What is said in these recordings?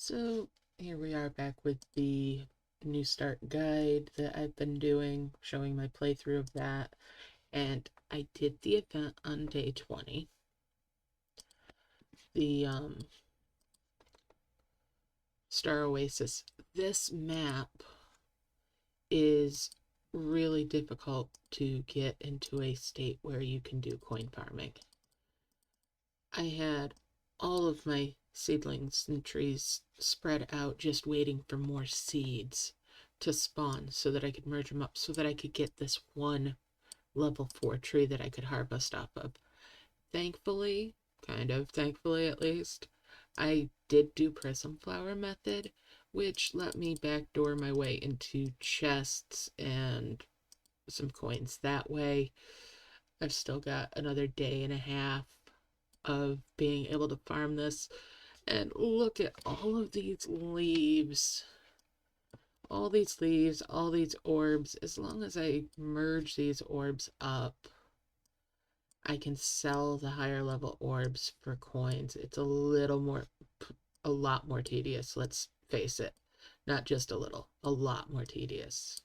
So here we are back with the new start guide that I've been doing, showing my playthrough of that. And I did the event on day 20. The Star Oasis. This map is really difficult to get into a state where you can do coin farming. I had all of my seedlings and trees spread out just waiting for more seeds to spawn so that I could merge them up so that I could get this one level 4 tree that I could harvest off of. Thankfully, thankfully at least, I did do prism flower method, which let me backdoor my way into chests and some coins that way. I've still got another day and a half of being able to farm this. And look at all of these leaves. All these leaves, all these orbs. As long as I merge these orbs up, I can sell the higher level orbs for coins. It's a lot more tedious, let's face it. Not just a little, a lot more tedious.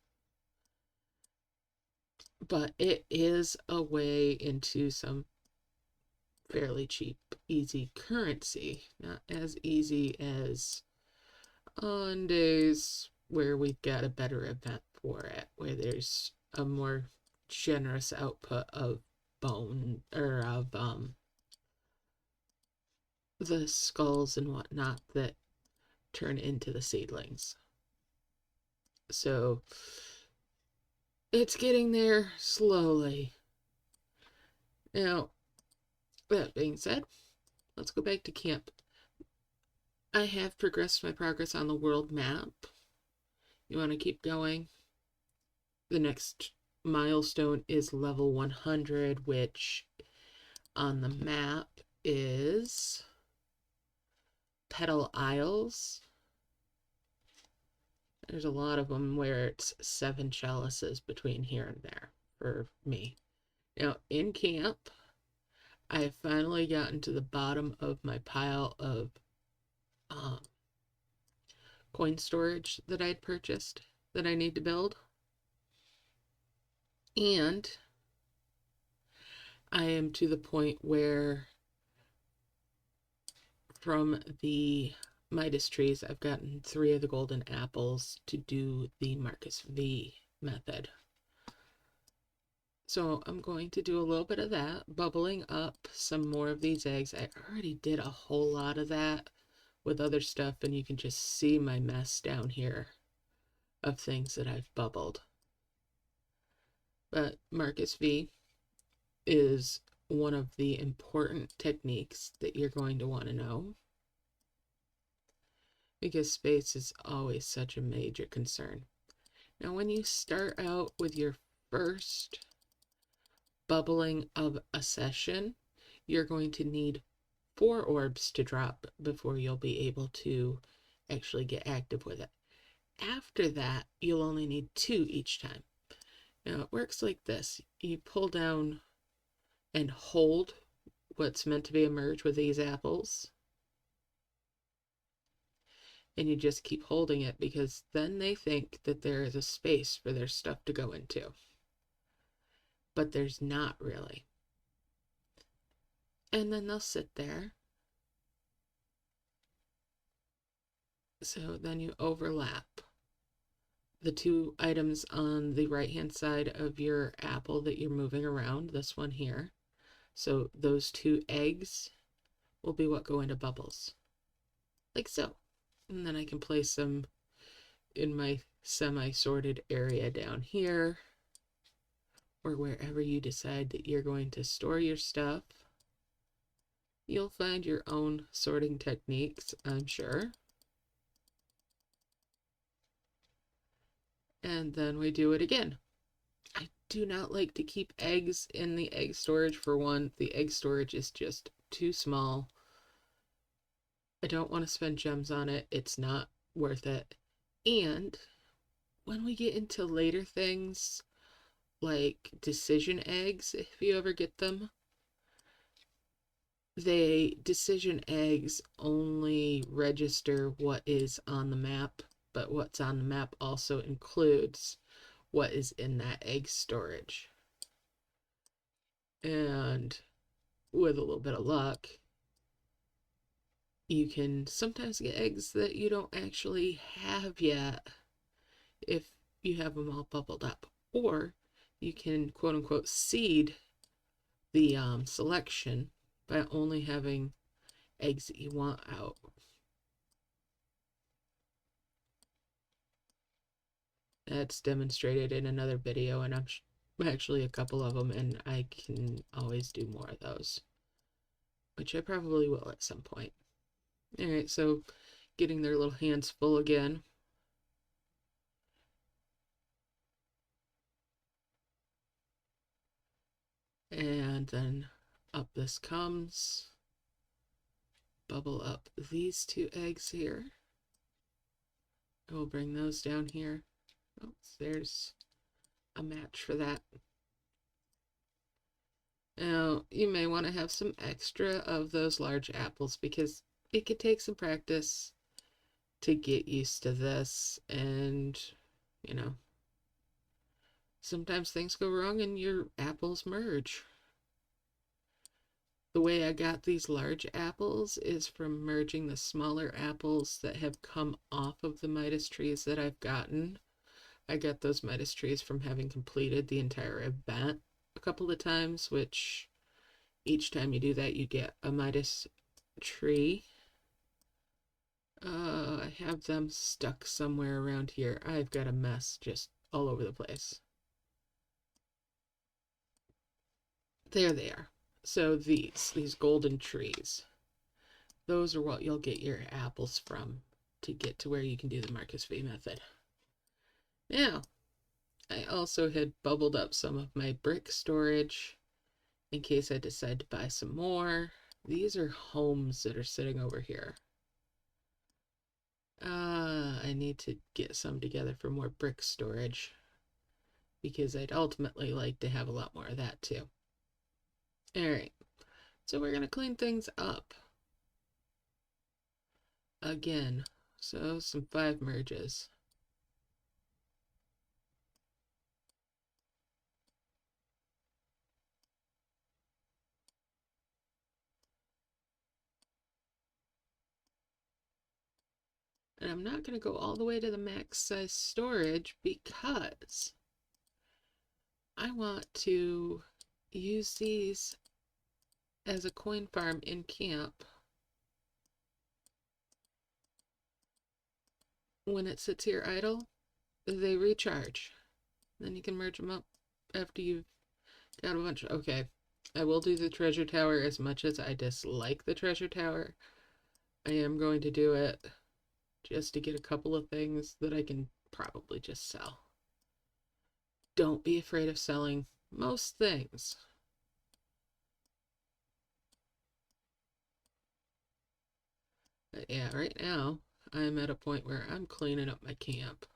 But it is a way into some fairly cheap, easy currency. Not as easy as on days where we've got a better event for it, where there's a more generous output of bone or of the skulls and whatnot that turn into the seedlings. So it's getting there slowly. Now, that being said, let's go back to camp. I have progressed my progress on the world map. You want to keep going? The next milestone is level 100, which on the map is Petal Isles. There's a lot of them where it's 7 chalices between here and there for me. Now, in camp, I have finally gotten to the bottom of my pile of coin storage that I'd purchased that I need to build. And I am to the point where from the Midas trees, I've gotten 3 of the golden apples to do the Marcus V method. So I'm going to do a little bit of that, bubbling up some more of these eggs. I already did a whole lot of that with other stuff, and you can just see my mess down here of things that I've bubbled. But Marcus V is one of the important techniques that you're going to want to know, because space is always such a major concern. Now, when you start out with your first bubbling of a session, you're going to need 4 orbs to drop before you'll be able to actually get active with it. After that, you'll only need 2 each time. Now, it works like this. You pull down and hold what's meant to be a merge with these apples, and you just keep holding it because then they think that there is a space for their stuff to go into. But there's not really. And then they'll sit there. So then you overlap the 2 items on the right hand side of your apple that you're moving around, this one here. So those 2 eggs will be what go into bubbles, like so. And then I can place them in my semi-sorted area down here, or wherever you decide that you're going to store your stuff. You'll find your own sorting techniques, I'm sure. And then we do it again. I do not like to keep eggs in the egg storage. For one, the egg storage is just too small. I don't want to spend gems on it. It's not worth it. And when we get into later things, like decision eggs, if you ever get them, decision eggs only register what is on the map, but what's on the map also includes what is in that egg storage. And with a little bit of luck, you can sometimes get eggs that you don't actually have yet if you have them all bubbled up. Or you can quote unquote seed the selection by only having eggs that you want out. That's demonstrated in another video, and I'm actually a couple of them, and I can always do more of those, which I probably will at some point. All right, so getting their little hands full again. And then up this comes. Bubble up these two eggs here. We'll bring those down here. Oh, there's a match for that. Now, you may want to have some extra of those large apples because it could take some practice to get used to this, and you know, sometimes things go wrong and your apples merge. The way I got these large apples is from merging the smaller apples that have come off of the Midas trees that I've gotten. I got those Midas trees from having completed the entire event a couple of times, which each time you do that, you get a Midas tree. I have them stuck somewhere around here. I've got a mess just all over the place. There they are. So these golden trees, those are what you'll get your apples from to get to where you can do the Marcus V method. Now, I also had bubbled up some of my brick storage in case I decide to buy some more. These are homes that are sitting over here. I need to get some together for more brick storage because I'd ultimately like to have a lot more of that too. All right, so we're gonna clean things up again. So some 5 merges. And I'm not going to go all the way to the max size storage because I want to use these as a coin farm in camp. When it sits here idle, they recharge. Then you can merge them up after you've got a bunch. Okay, I will do the treasure tower as much as I dislike the treasure tower. I am going to do it just to get a couple of things that I can probably just sell. Don't be afraid of selling most things. But yeah, right now I'm at a point where I'm cleaning up my camp.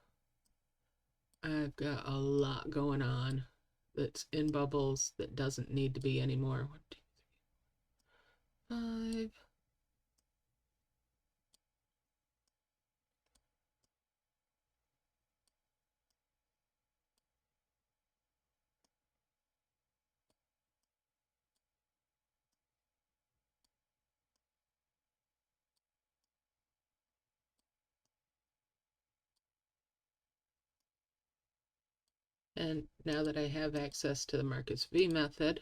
I've got a lot going on that's in bubbles that doesn't need to be anymore. 1, 2, 3, 5. And now that I have access to the Marcus V method,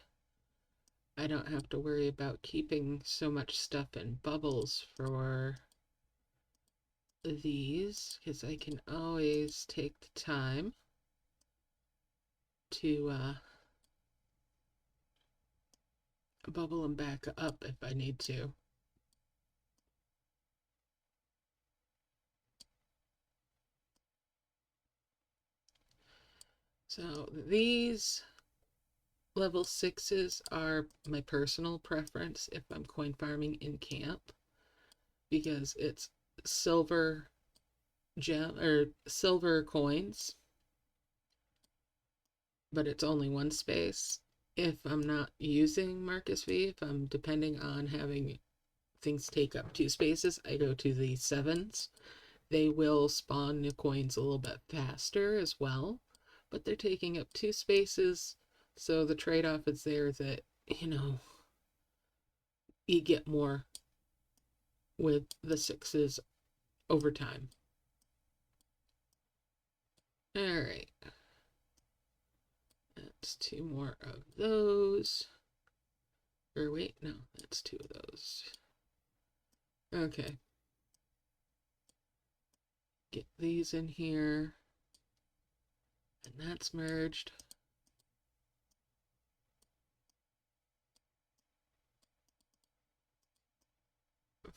I don't have to worry about keeping so much stuff in bubbles for these because I can always take the time to bubble them back up if I need to. So these level 6s are my personal preference if I'm coin farming in camp because it's silver gem or silver coins, but it's only one space. if I'm not using Marcus V, if I'm depending on having things take up 2 spaces, I go to the 7s. They will spawn new coins a little bit faster as well, but they're taking up 2 spaces, so the trade-off is there that, you get more with the 6s over time. Alright. That's 2 more of those. Or wait, no, that's 2 of those. Okay. Get these in here. And that's merged.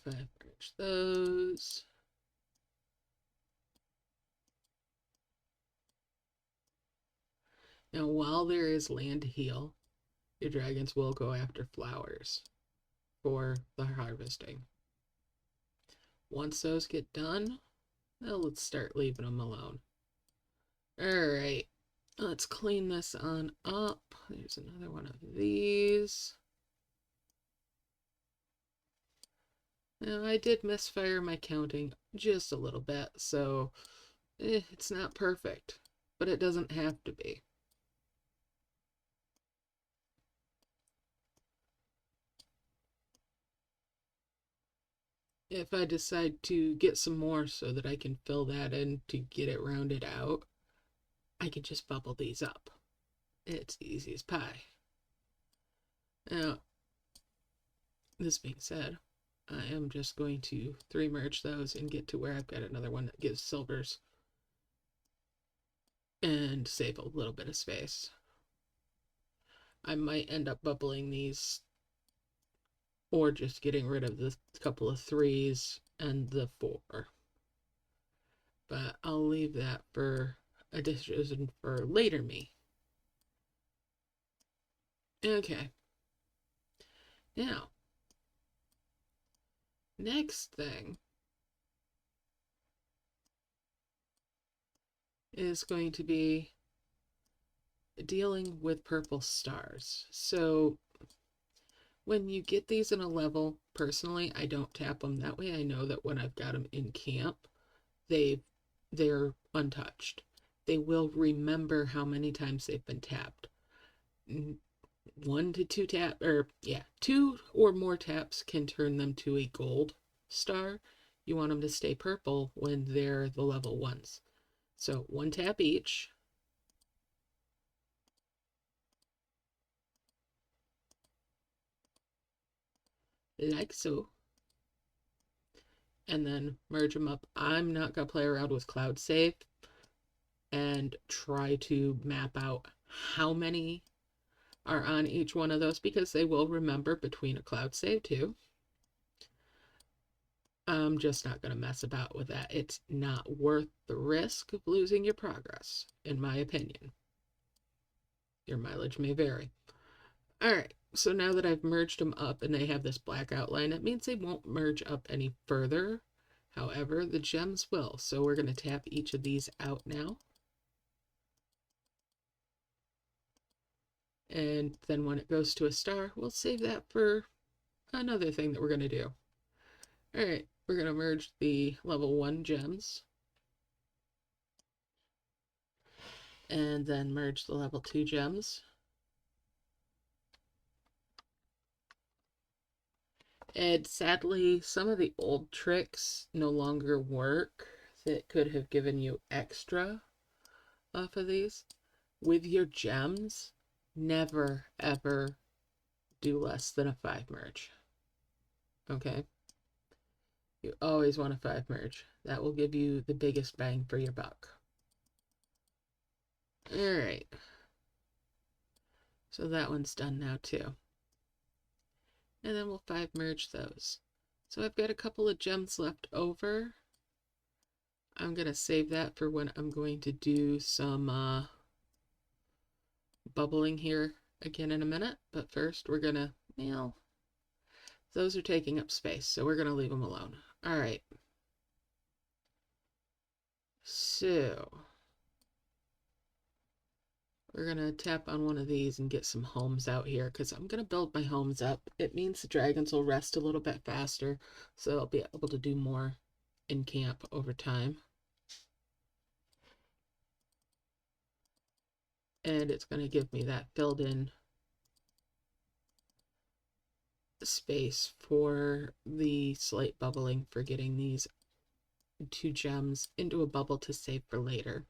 If I merge those. Now, while there is land to heal, your dragons will go after flowers for the harvesting. Once those get done, well, let's start leaving them alone. Alright, let's clean this on up. There's another one of these. Now, I did misfire my counting just a little bit, so it's not perfect, but it doesn't have to be. If I decide to get some more so that I can fill that in to get it rounded out, I can just bubble these up. It's easy as pie. Now, this being said, I am just going to 3 merge those and get to where I've got another one that gives silvers and save a little bit of space. I might end up bubbling these or just getting rid of the couple of 3s and the 4. But I'll leave that for a decision for later me. Okay. Now, next thing is going to be dealing with purple stars. So when you get these in a level, personally, I don't tap them. That way I know that when I've got them in camp, they're untouched. They will remember how many times they've been tapped. 1 to 2 tap, or yeah, 2 or more taps can turn them to a gold star. You want them to stay purple when they're the level 1s. So 1 tap each. Like so. And then merge them up. I'm not going to play around with cloud save and try to map out how many are on each one of those, because they will remember between a cloud save too. I'm just not going to mess about with that. It's not worth the risk of losing your progress, in my opinion. Your mileage may vary. Alright, so now that I've merged them up and they have this black outline, it means they won't merge up any further. However, the gems will. So we're going to tap each of these out now. And then when it goes to a star, we'll save that for another thing that we're going to do. Alright, we're going to merge the level 1 gems. And then merge the level 2 gems. And sadly, some of the old tricks no longer work that could have given you extra off of these. With your gems, never ever do less than a 5 merge. Okay? You always want a 5 merge. That will give you the biggest bang for your buck. Alright. So that one's done now too. And then we'll 5 merge those. So I've got a couple of gems left over. I'm going to save that for when I'm going to do some bubbling here again in a minute. But first we're going to, well, those are taking up space, so we're going to leave them alone. Alright. So We're gonna tap on one of these and get some homes out here because I'm gonna build my homes up. It means the dragons will rest a little bit faster, so I'll be able to do more in camp over time. And it's gonna give me that filled in space for the slate bubbling for getting these 2 gems into a bubble to save for later.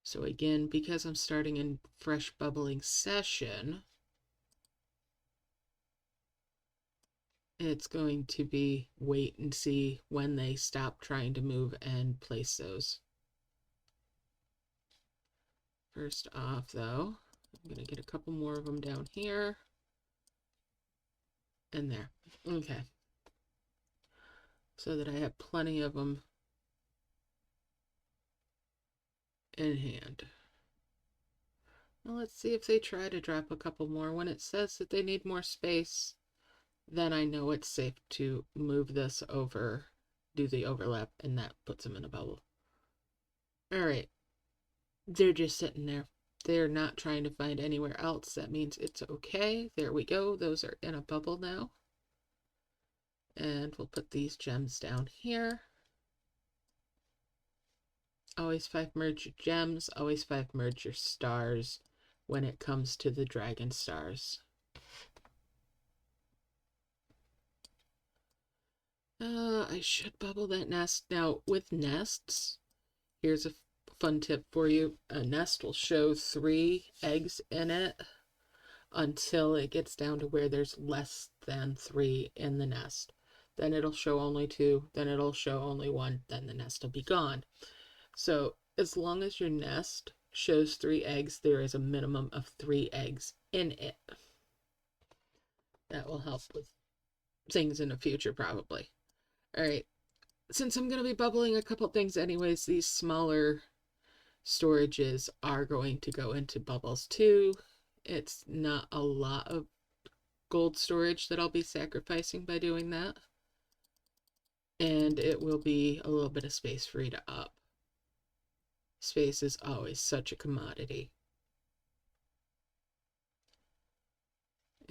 So again, because I'm starting in fresh bubbling session, it's going to be wait and see when they stop trying to move and place those. First off, though, I'm going to get a couple more of them down here and there. Okay. So that I have plenty of them in hand. Well, let's see if they try to drop a couple more. When it says that they need more space, then I know it's safe to move this over, do the overlap, and that puts them in a bubble. All right. They're just sitting there. They're not trying to find anywhere else. That means it's okay. There we go. Those are in a bubble now. And we'll put these gems down here. Always 5 merge your gems. Always 5 merge your stars when it comes to the dragon stars. I should bubble that nest. Now, with nests, here's a fun tip for you. A nest will show 3 eggs in it until it gets down to where there's less than 3 in the nest. Then it'll show only 2, then it'll show only 1, then the nest will be gone. So as long as your nest shows 3 eggs, there is a minimum of 3 eggs in it. That will help with things in the future, probably. All right, since I'm going to be bubbling a couple things anyways, these smaller storages are going to go into bubbles too. It's not a lot of gold storage that I'll be sacrificing by doing that. And it will be a little bit of space freed up. Space is always such a commodity.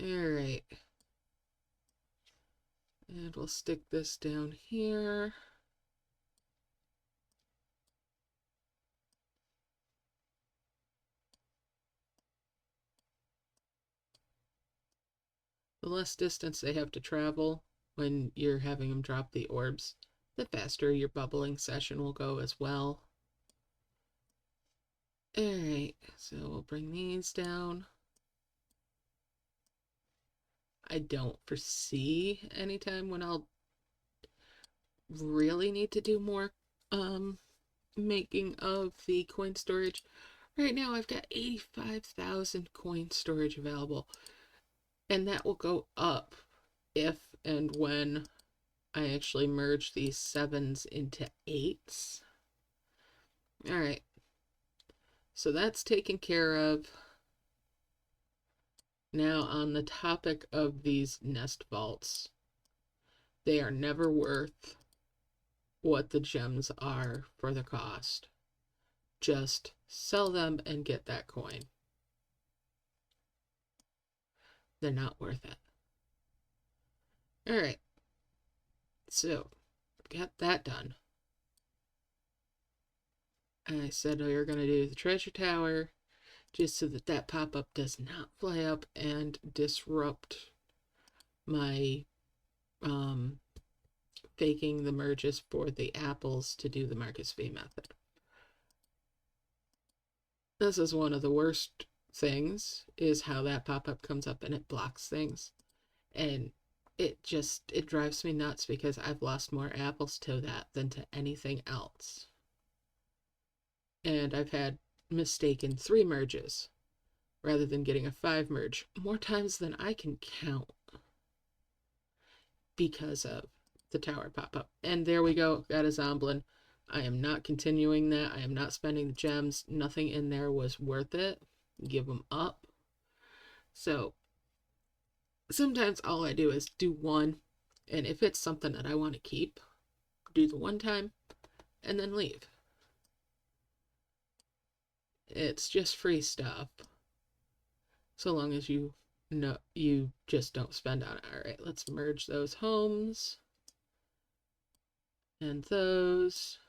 All right. And we'll stick this down here. The less distance they have to travel when you're having them drop the orbs, the faster your bubbling session will go as well. Alright, so we'll bring these down. I don't foresee any time when I'll really need to do more making of the coin storage. Right now I've got 85,000 coin storage available, and that will go up if and when I actually merge these 7s into 8s. All right, so that's taken care of. Now on the topic of these nest vaults, they are never worth what the gems are for the cost. Just sell them and get that coin. They're not worth it. All right, so got that done. I said we were going to do the treasure tower just so that that pop-up does not fly up and disrupt my faking the merges for the apples to do the Marcus V method. This is one of the worst things, is how that pop-up comes up and it blocks things. And it drives me nuts because I've lost more apples to that than to anything else. And I've had mistaken 3 merges rather than getting a 5 merge more times than I can count because of the tower pop-up. And there we go, got a Zomblin. I am not continuing that. I am not spending the gems. Nothing in there was worth it. Give them up. So sometimes all I do is do 1 And if it's something that I want to keep, do the one time and then leave. It's just free stuff. So long as you know you just don't spend on it. All right, let's merge those homes and those.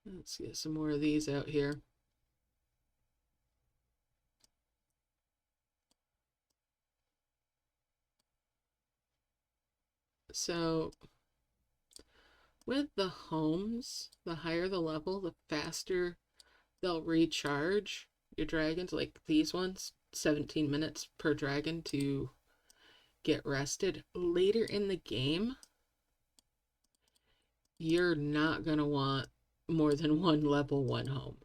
Let's get some more of these out here. So with the homes, the higher the level, the faster they'll recharge your dragons. Like these ones, 17 minutes per dragon to get rested. Later in the game, you're not going to want more than one level 1 home.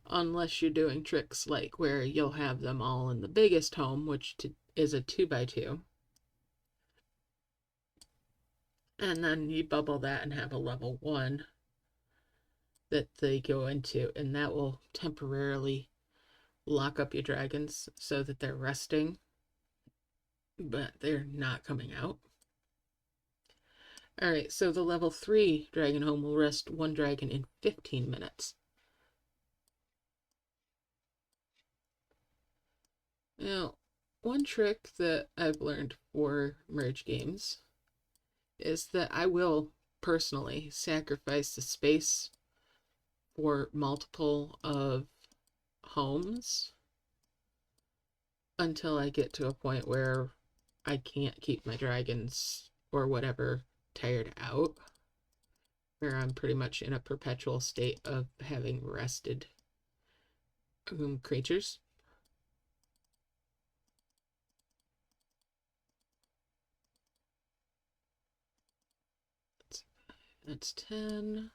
Unless you're doing tricks like where you'll have them all in the biggest home, which is a 2x2. And then you bubble that and have a level 1 that they go into, and that will temporarily lock up your dragons so that they're resting, but they're not coming out. All right, so the level 3 dragon home will rest 1 dragon in 15 minutes. Now, one trick that I've learned for merge games is that I will personally sacrifice the space for multiple of homes until I get to a point where I can't keep my dragons or whatever tired out, where I'm pretty much in a perpetual state of having rested creatures. That's 10.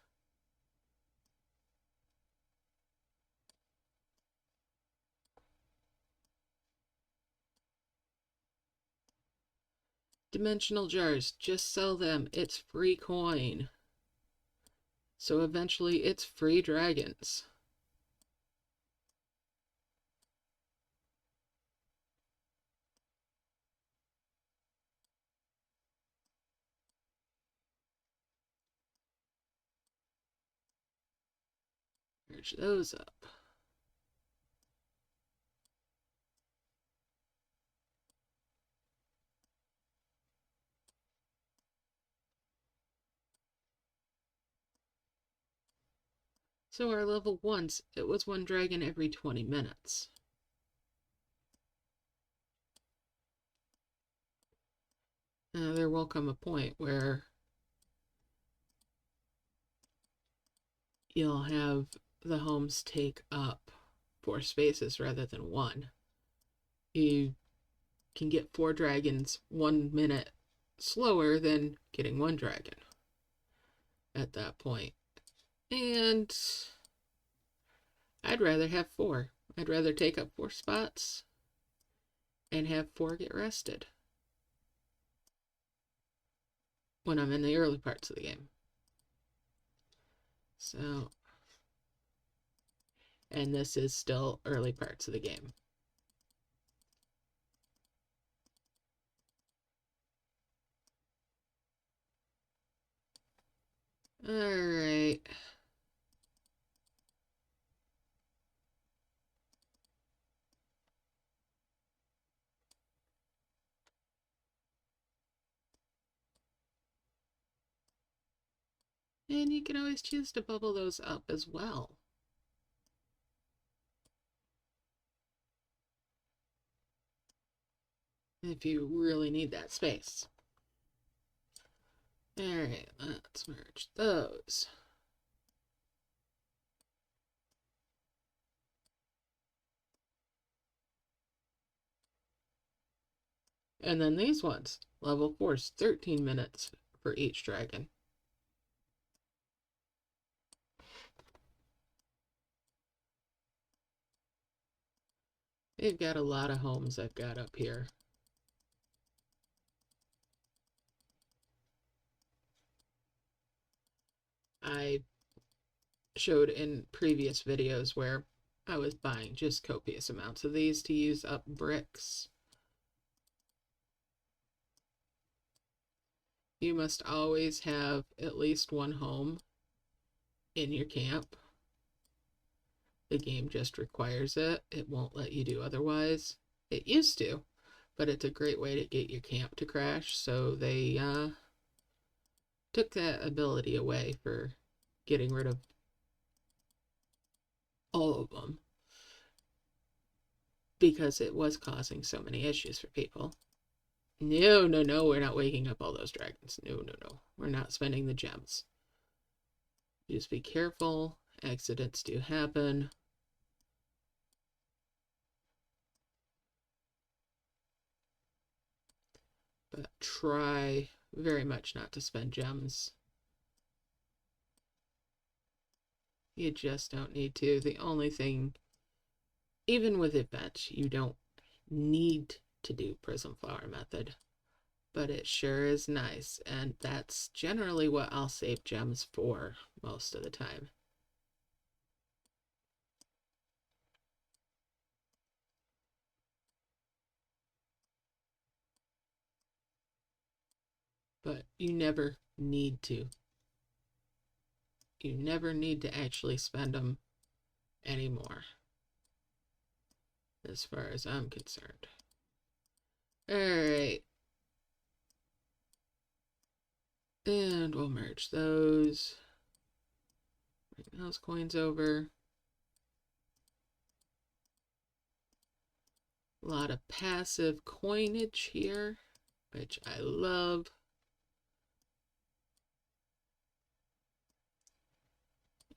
Dimensional jars, just sell them. It's free coin. So eventually it's free dragons. Merge those up. So our level 1s, it was 1 dragon every 20 minutes. Now there will come a point where you'll have the homes take up 4 spaces rather than 1. You can get 4 dragons 1 minute slower than getting 1 dragon at that point. And I'd rather have 4. I'd rather take up 4 spots and have 4 get rested when I'm in the early parts of the game. So, and this is still early parts of the game. All right. And you can always choose to bubble those up as well. If you really need that space. All right, let's merge those. And then these ones, level 4's 13 minutes for each dragon. They've got a lot of homes I've got up here. I showed in previous videos where I was buying just copious amounts of these to use up bricks. You must always have at least one home in your camp. The game just requires it. It won't let you do otherwise. It used to, but it's a great way to get your camp to crash, so they took that ability away for getting rid of all of them because it was causing so many issues for people. No, no, no, we're not waking up all those dragons. No, no, no. We're not spending the gems. Just be careful. Accidents do happen. But try very much not to spend gems. You just don't need to. The only thing, even with events, you don't need to do prism flower method, but it sure is nice, and that's generally what I'll save gems for most of the time. But you never need to. You never need to actually spend them anymore, as far as I'm concerned. Alright. And we'll merge those. Bring those coins over. A lot of passive coinage here, which I love.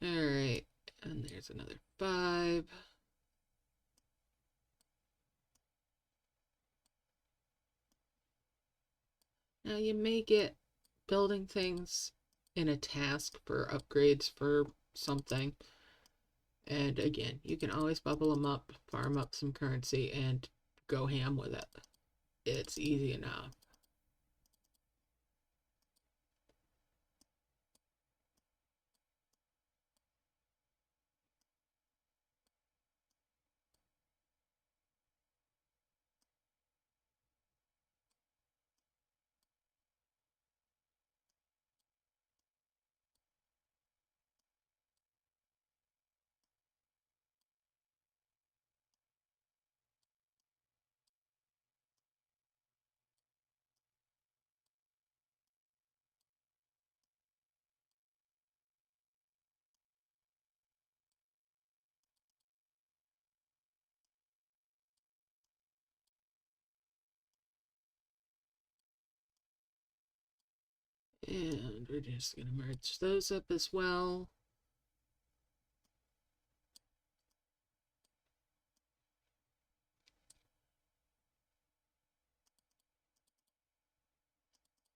Alright, and there's another 5. Now you may get building things in a task for upgrades for something. And again, you can always bubble them up, farm up some currency, and go ham with it. It's easy enough. And we're just going to merge those up as well.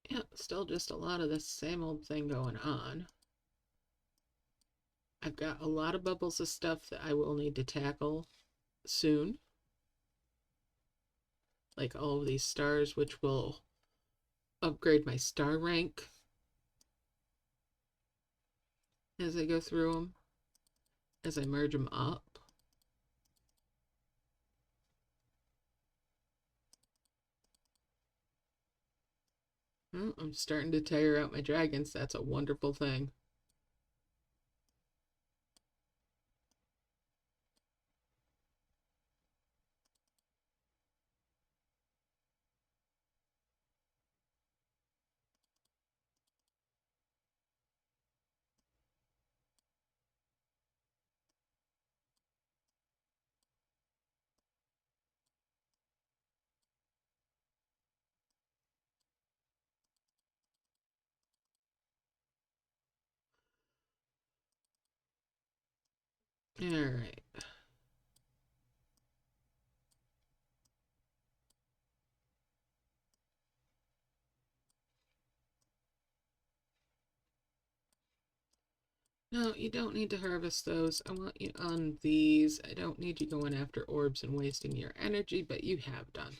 Yeah, still just a lot of the same old thing going on. I've got a lot of bubbles of stuff that I will need to tackle soon. Like all of these stars, which will upgrade my star rank as I go through them, as I merge them up. Oh, I'm starting to tire out my dragons. That's a wonderful thing. All right. No, you don't need to harvest those. I want you on these. I don't need you going after orbs and wasting your energy, but you have done.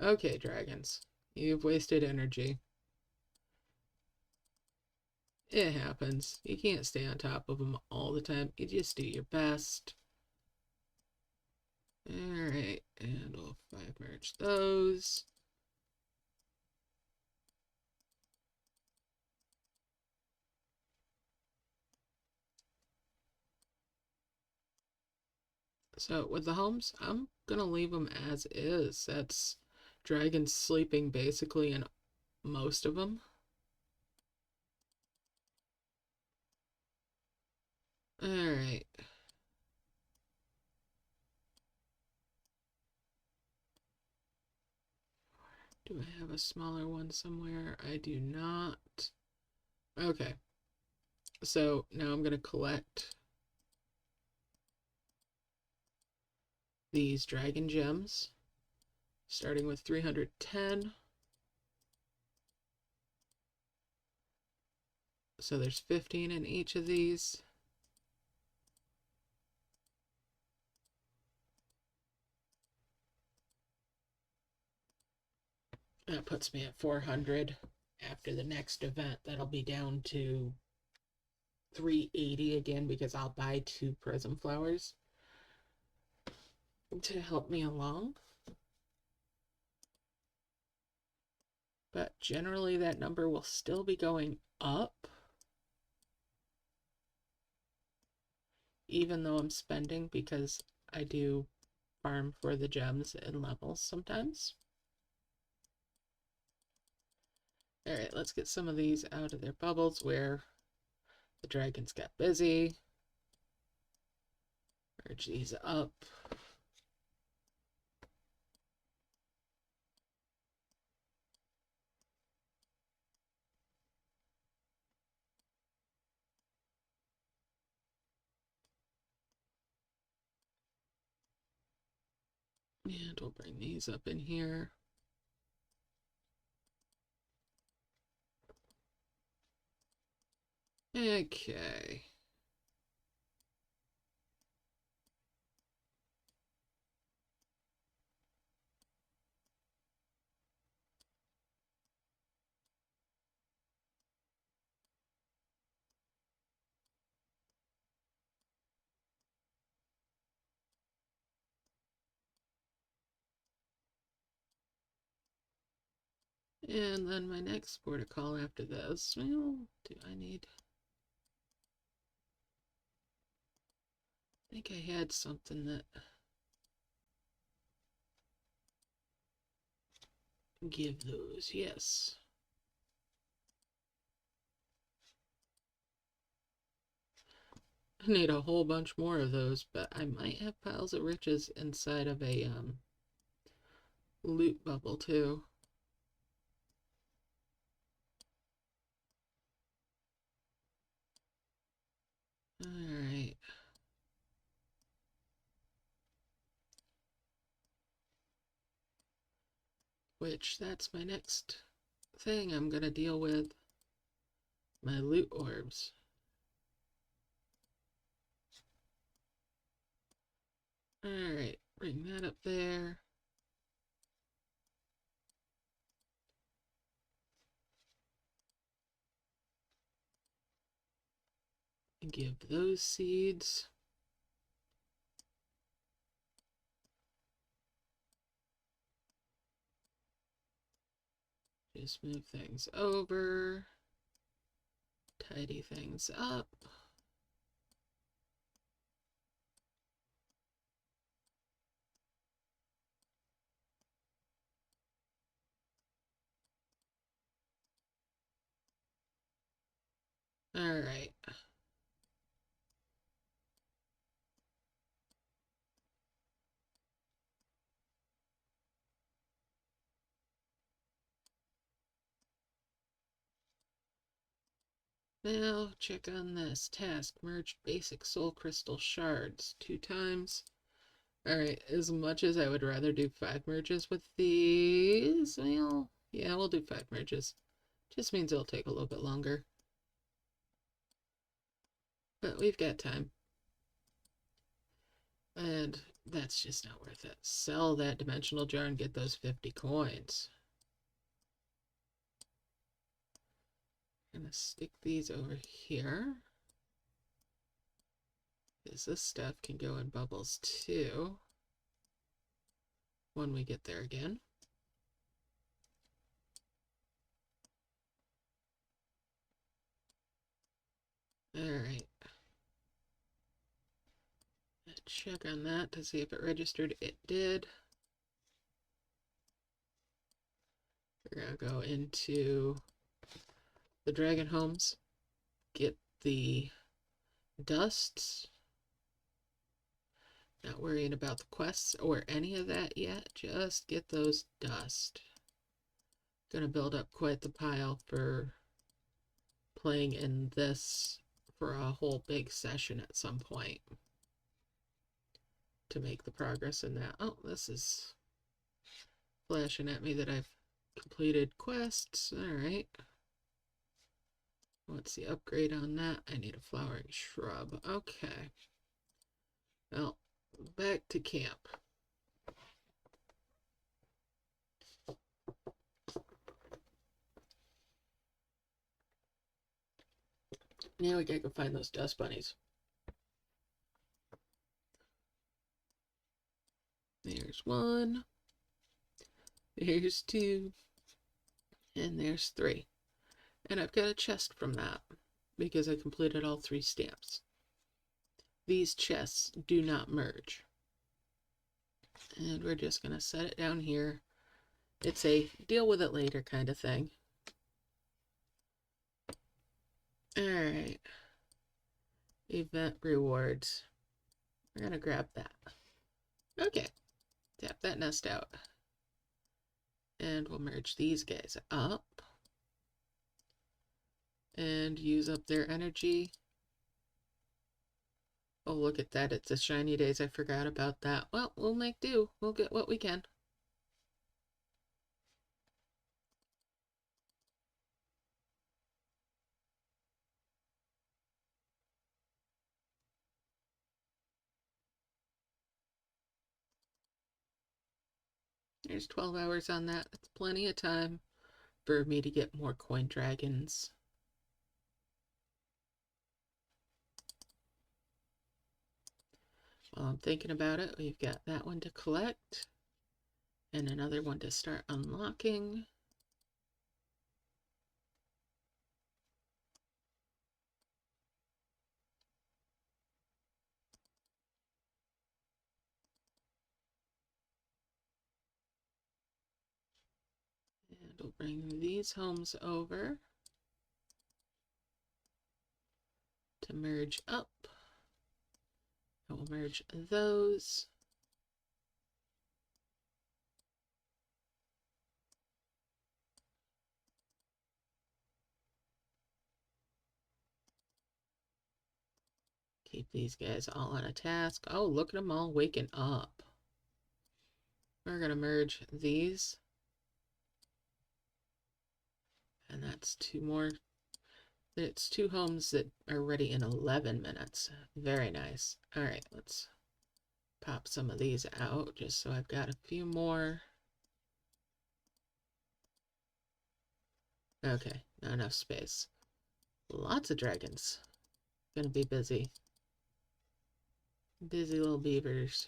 Okay, dragons. You've wasted energy. It happens. You can't stay on top of them all the time. You just do your best. Alright, and we'll 5-merge those. So with the homes, I'm gonna leave them as is. That's dragons sleeping basically in most of them. Alright. Do I have a smaller one somewhere? I do not. Okay. So now I'm gonna collect these dragon gems, starting with 310. So there's 15 in each of these. That puts me at 400. After the next event, that'll be down to 380 again because I'll buy 2 prism flowers to help me along. But generally that number will still be going up, even though I'm spending, because I do farm for the gems and levels sometimes. Alright, let's get some of these out of their bubbles where the dragons got busy. Merge these up. And we'll bring these up in here. Okay. And then my next border call after this, well, do I need... I think I had something that... Give those, yes. I need a whole bunch more of those, but I might have piles of riches inside of a loot bubble too. Alright. Which, that's my next thing I'm gonna deal with. My loot orbs. Alright, bring that up there. And give those seeds. Just move things over. Tidy things up. Alright. Now check on this task. Merge basic soul crystal shards 2 times. Alright, as much as I would rather do 5 merges with these, well, yeah, we'll do 5 merges. Just means it'll take a little bit longer. But we've got time. And that's just not worth it. Sell that dimensional jar and get those 50 coins. I'm gonna stick these over here. Because this stuff can go in bubbles too. when we get there again. Alright. Check on that to see if it registered. It did. We're going to go into the Dragon Homes, get the dusts. Not worrying about the quests or any of that yet. Just get those dust. Gonna build up quite the pile for playing in this for a whole big session at some point to make the progress in that. Oh, this is flashing at me that I've completed quests. Alright. What's the upgrade on that? I need a flowering shrub. Okay. Well, back to camp. Now we gotta go find those dust bunnies. There's one. There's two. And there's three. And I've got a chest from that because I completed all 3 stamps. These chests do not merge. And we're just going to set it down here. It's a deal with it later kind of thing. Alright. Event rewards. We're going to grab that. Okay. Tap that nest out. And we'll merge these guys up. And use up their energy. Oh, look at that. It's a shiny days. I forgot about that. Well, we'll make do. We'll get what we can. There's 12 hours on that. That's plenty of time for me to get more coin dragons. While I'm thinking about it, we've got that one to collect and another one to start unlocking. And we'll bring these homes over to merge up. And we'll merge those. Keep these guys all on a task. Oh, look at them all waking up. We're going to merge these. And that's 2 more. It's 2 homes that are ready in 11 minutes. Very nice. All right, let's pop some of these out just so I've got a few more. Okay, not enough space. Lots of dragons. Gonna be busy. Busy little beavers.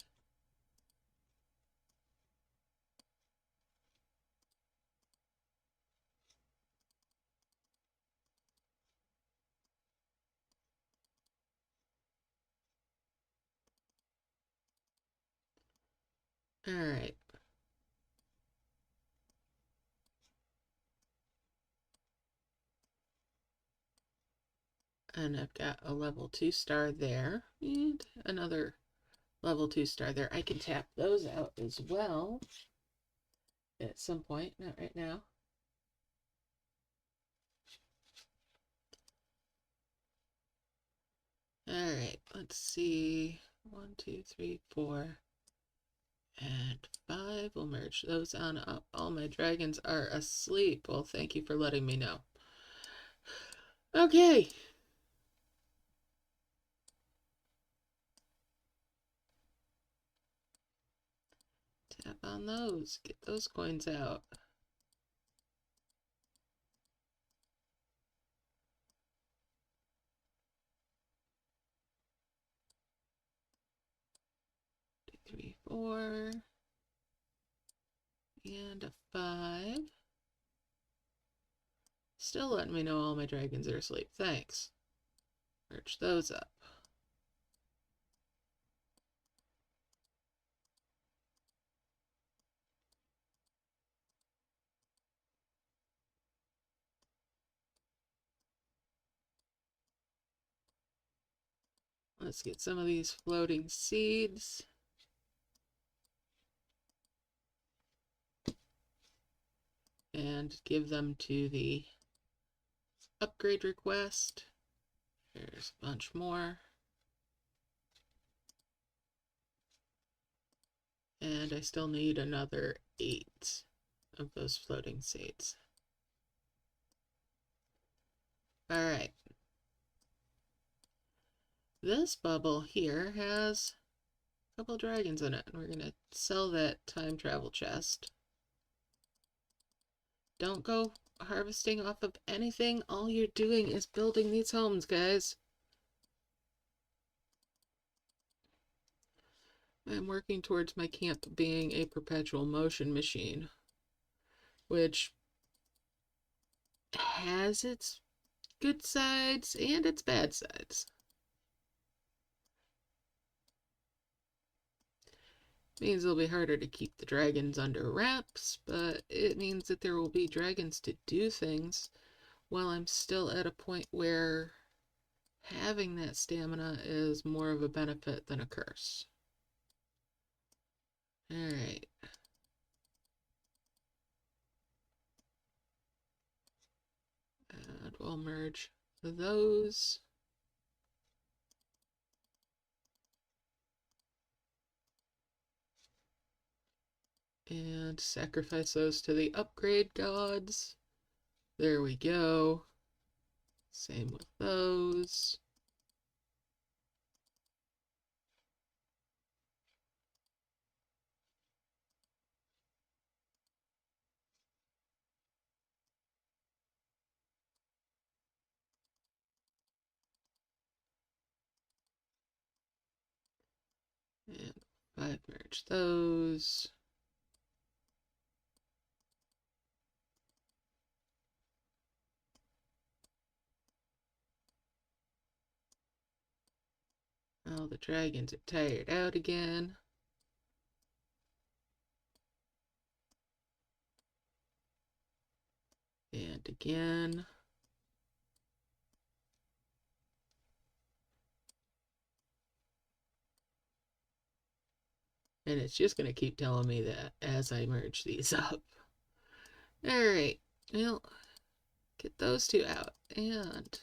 All right. And I've got a level 2 star there and another level 2 star there. I can tap those out as well at some point, not right now. All right, let's see. 1, 2, 3, 4, and 5. We'll merge those on up. All my dragons are asleep. Well, thank you for letting me know. Okay. Tap on those. Get those coins out. Two, 3, 4. And a 5. Still letting me know all my dragons are asleep. Thanks. Merge those up. Let's get some of these floating seeds. And give them to the upgrade request. There's a bunch more. And I still need another 8 of those floating seeds. Alright. This bubble here has a couple dragons in it, and we're going to sell that time travel chest. Don't go harvesting off of anything. All you're doing is building these homes, guys. I'm working towards my camp being a perpetual motion machine, which has its good sides and its bad sides. Means it'll be harder to keep the dragons under wraps, but it means that there will be dragons to do things while I'm still at a point where having that stamina is more of a benefit than a curse. Alright. And we'll merge those. And sacrifice those to the upgrade gods. There we go. Same with those. And 5 merge those. Oh, the dragons are tired out again. And again. And it's just going to keep telling me that as I merge these up. Alright, well, get those 2 out and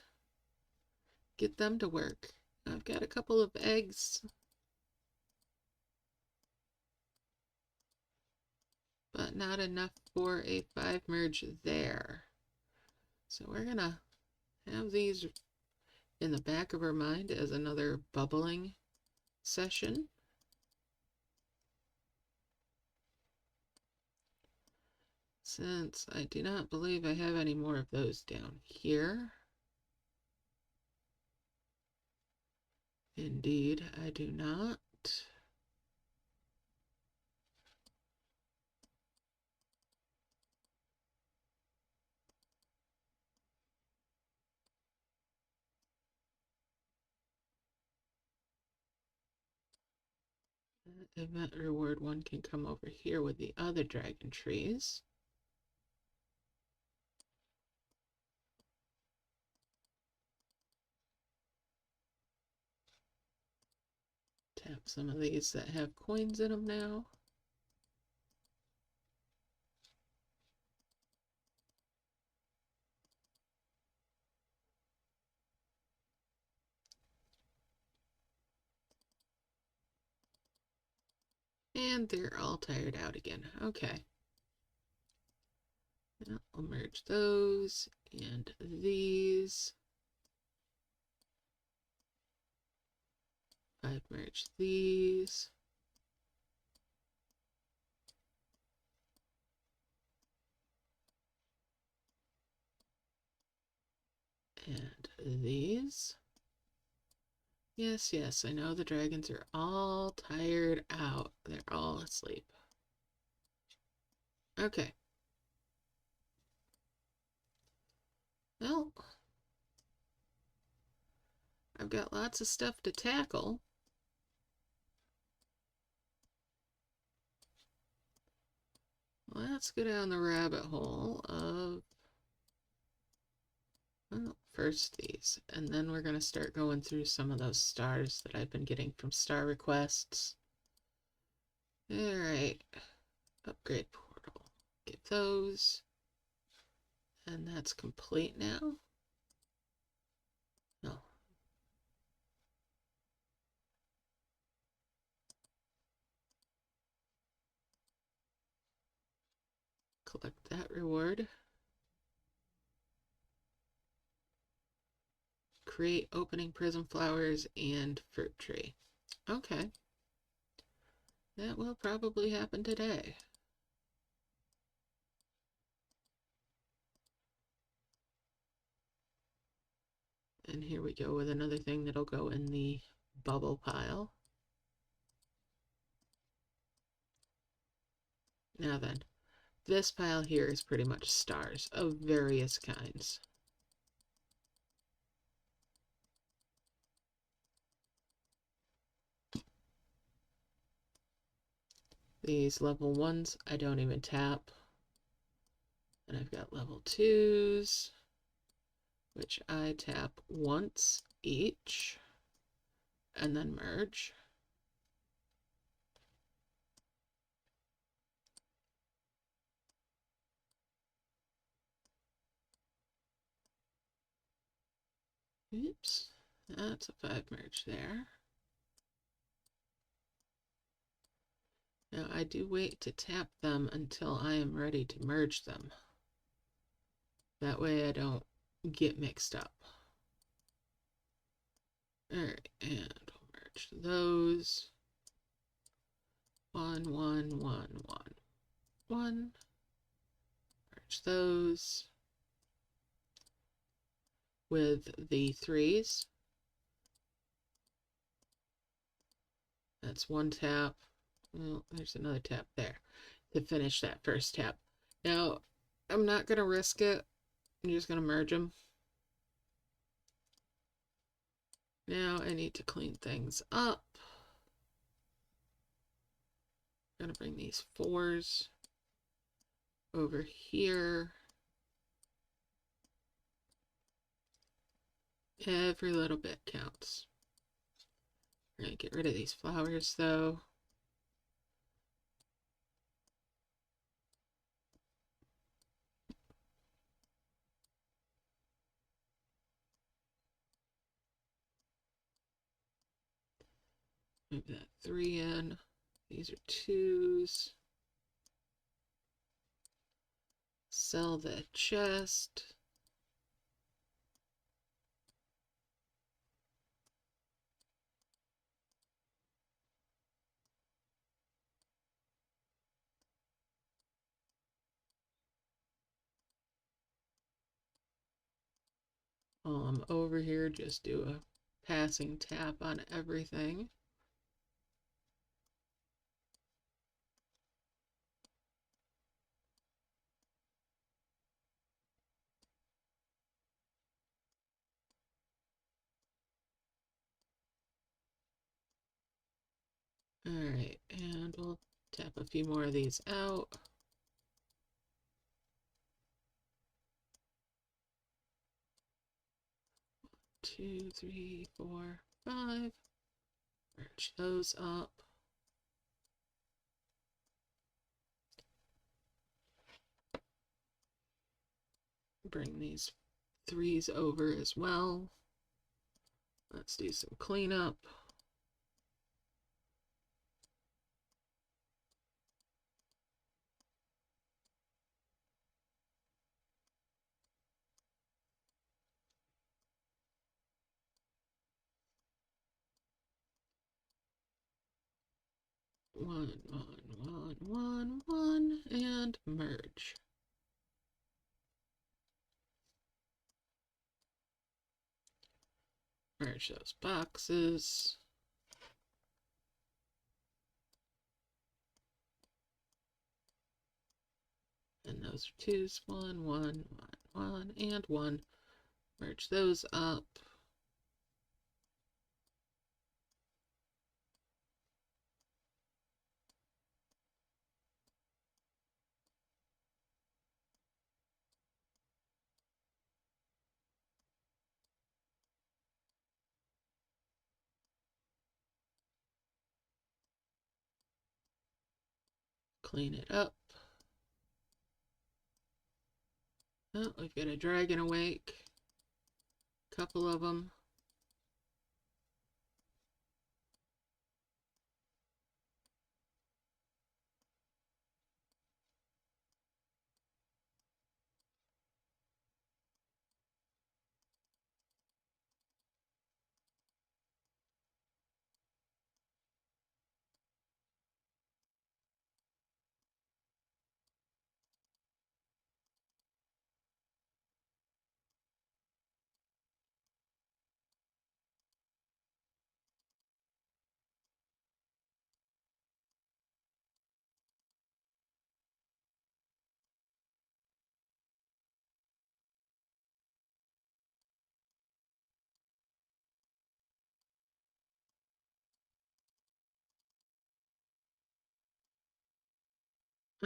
get them to work. I've got a couple of eggs, but not enough for a 5 merge there. So we're going to have these in the back of our mind as another bubbling session. Since I do not believe I have any more of those down here. Indeed, I do not. Event reward 1 can come over here with the other dragon trees. Tap some of these that have coins in them now. And they're all tired out again. Okay. Now I'll merge those and these. 5 merge these. And these. Yes, yes, I know the dragons are all tired out. They're all asleep. Okay. Well, I've got lots of stuff to tackle. Let's go down the rabbit hole of, well, first these, and then we're going to start going through some of those stars that I've been getting from star requests. All right, upgrade portal. Get those. And that's complete now. No. Collect that reward. Create opening prism flowers and fruit tree. Okay. That will probably happen today. And here we go with another thing that'll go in the bubble pile. Now then, this pile here is pretty much stars of various kinds. These level 1s I don't even tap. And I've got level 2s, which I tap once each and then merge. Oops, that's a 5 merge there. Now I do wait to tap them until I am ready to merge them. That way I don't get mixed up. Alright, and I'll merge those. 1, 1, 1, 1, 1. Merge those with the 3s. That's one tap. Well, there's another tap there to finish that first tap. Now, I'm not going to risk it. I'm just going to merge them. Now I need to clean things up. I'm going to bring these 4s over here. Every little bit counts. We're going to get rid of these flowers though. Move that 3 in. These are 2s. Sell the chest. While I'm over here, just do a passing tap on everything. Alright, and we'll tap a few more of these out. Two, three, four, 5. Merge those up. Bring these 3s over as well. Let's do some cleanup. One, and merge. Merge those boxes. And those are twos. One, one, one, one, and one. Merge those up. Clean it up. Oh, we've got a dragon awake. Couple of them.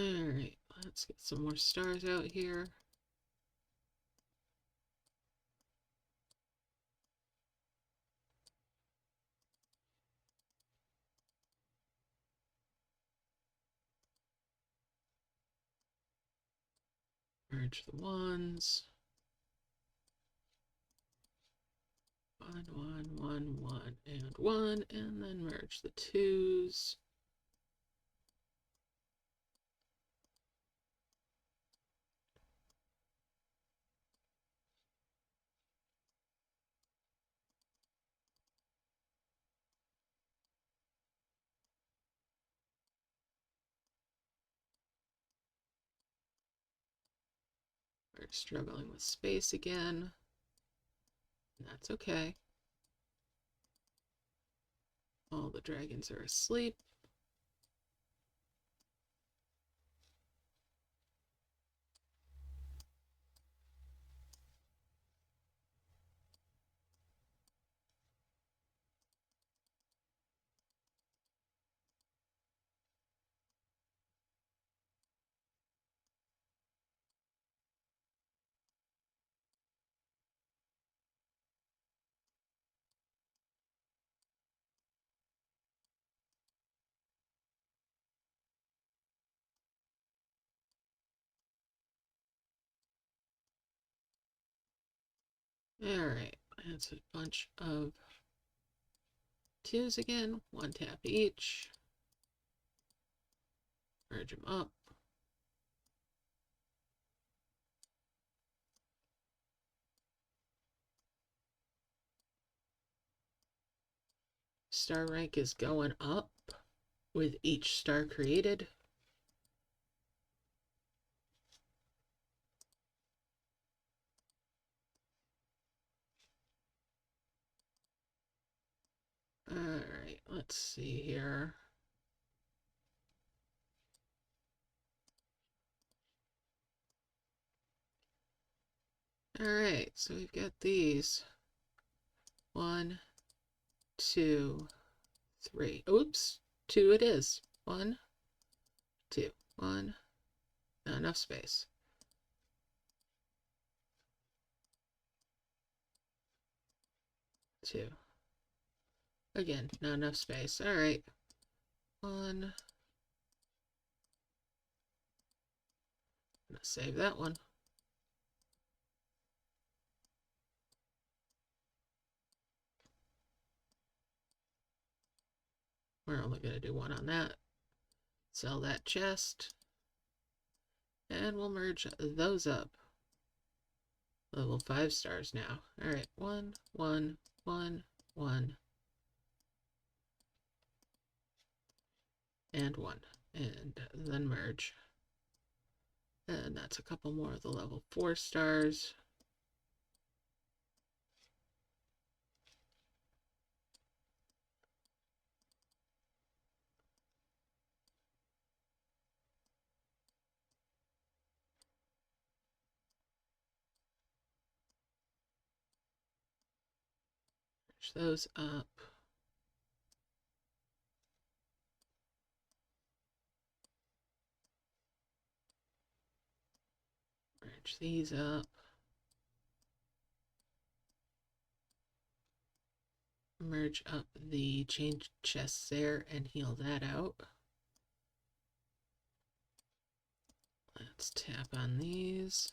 Alright, let's get some more stars out here. Merge the ones. One, and one, and then merge the twos. We're struggling with space again. That's okay. All the dragons are asleep. Alright, that's a bunch of twos again. One tap each. Merge them up. Star rank is going up with each star created. Alright, let's see here. Alright, so we've got these. 1, 2, 3. Oops, 2 it is. 1, 2, 1. Not enough space. 2. Again, not enough space. Alright. 1. I'm gonna save that one. We're only gonna do one on that. Sell that chest. And we'll merge those up. Level 5 stars now. Alright, 1, 1, 1, 1. And 1. And then merge. And that's a couple more of the level 4 stars. Merge those up. Merge these up. Merge up the chain chests there and heal that out. Let's tap on these.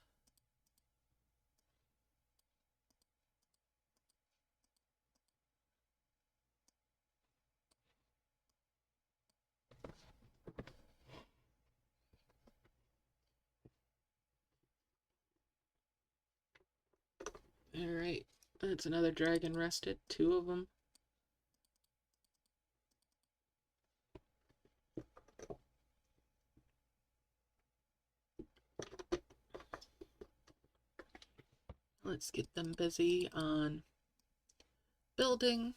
Alright, that's another dragon rested, 2 of them. Let's get them busy on building.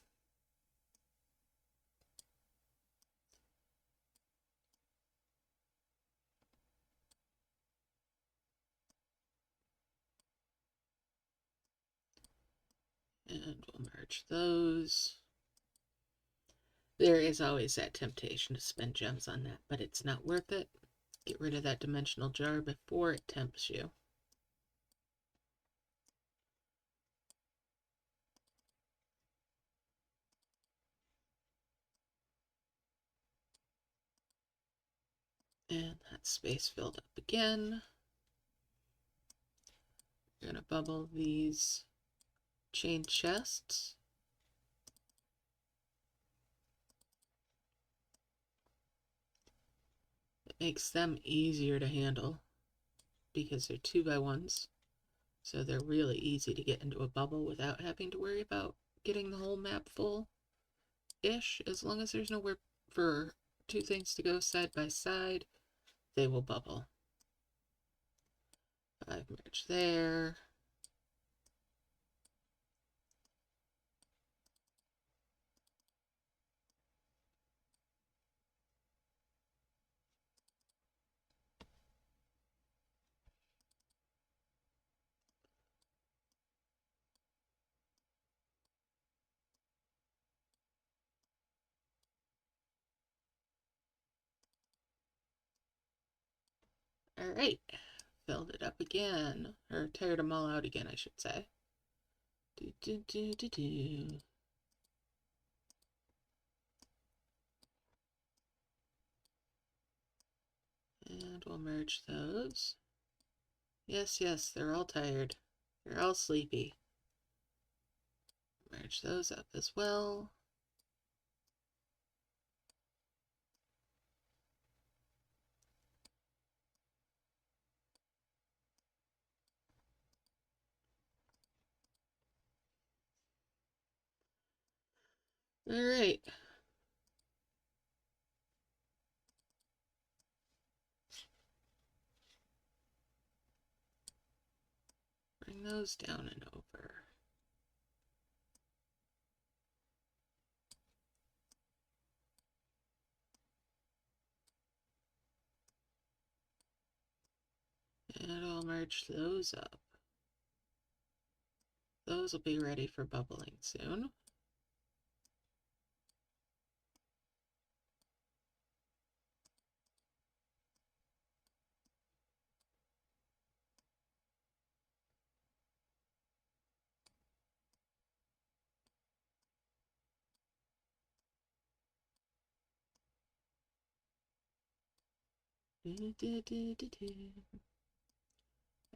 And we'll merge those. There is always that temptation to spend gems on that, but it's not worth it. Get rid of that dimensional jar before it tempts you. And that space filled up again. We're going to bubble these chain chests. It makes them easier to handle because they're 2x1s. So they're really easy to get into a bubble without having to worry about getting the whole map full-ish. As long as there's nowhere for 2 things to go side by side, they will bubble. 5 merge there. Alright, filled it up again, or tired them all out again, I should say. And we'll merge those. Yes, yes, they're all tired. They're all sleepy. Merge those up as well. Alright. Bring those down and over. And I'll merge those up. Those will be ready for bubbling soon.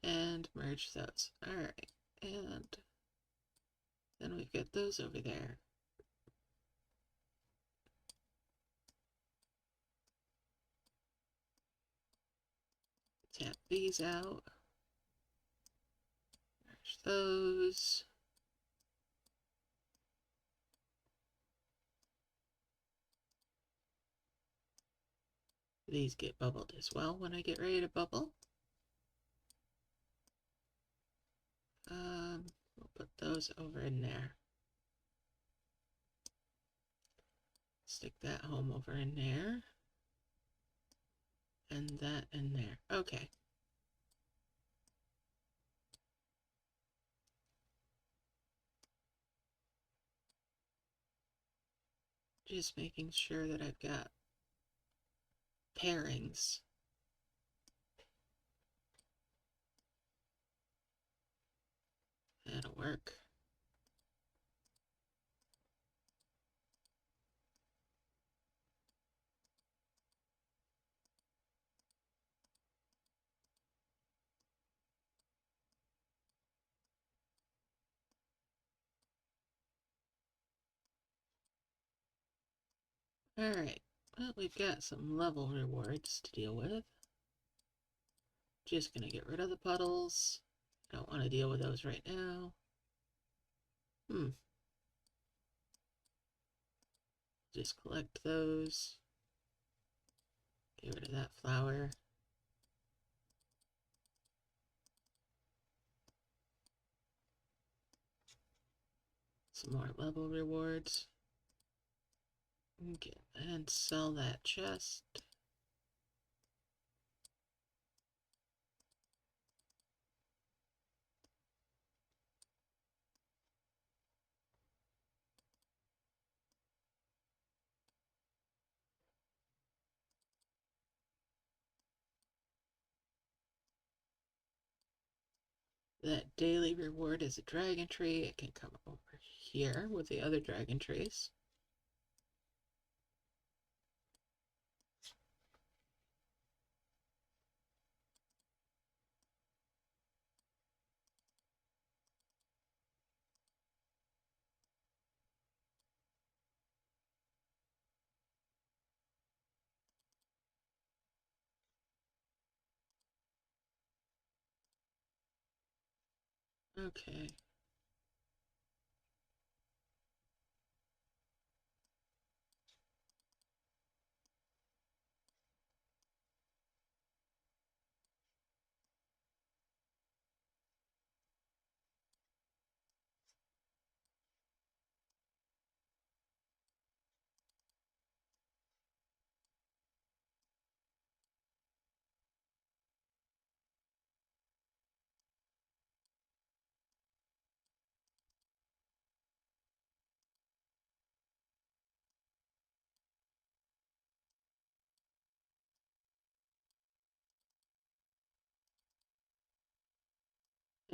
And merge those. Alright, and then we've got those over there. Tap these out. Merge those. These get bubbled as well when I get ready to bubble. We'll put those over in there. Stick that home over in there. And that in there. Okay. Just making sure that I've got pairings. That'll work. Alright, well, we've got some level rewards to deal with. Just gonna get rid of the puddles. Don't want to deal with those right now. Just collect those. Get rid of that flower. Some more level rewards. Okay, and sell that chest. That daily reward is a dragon tree. It can come over here with the other dragon trees. Okay.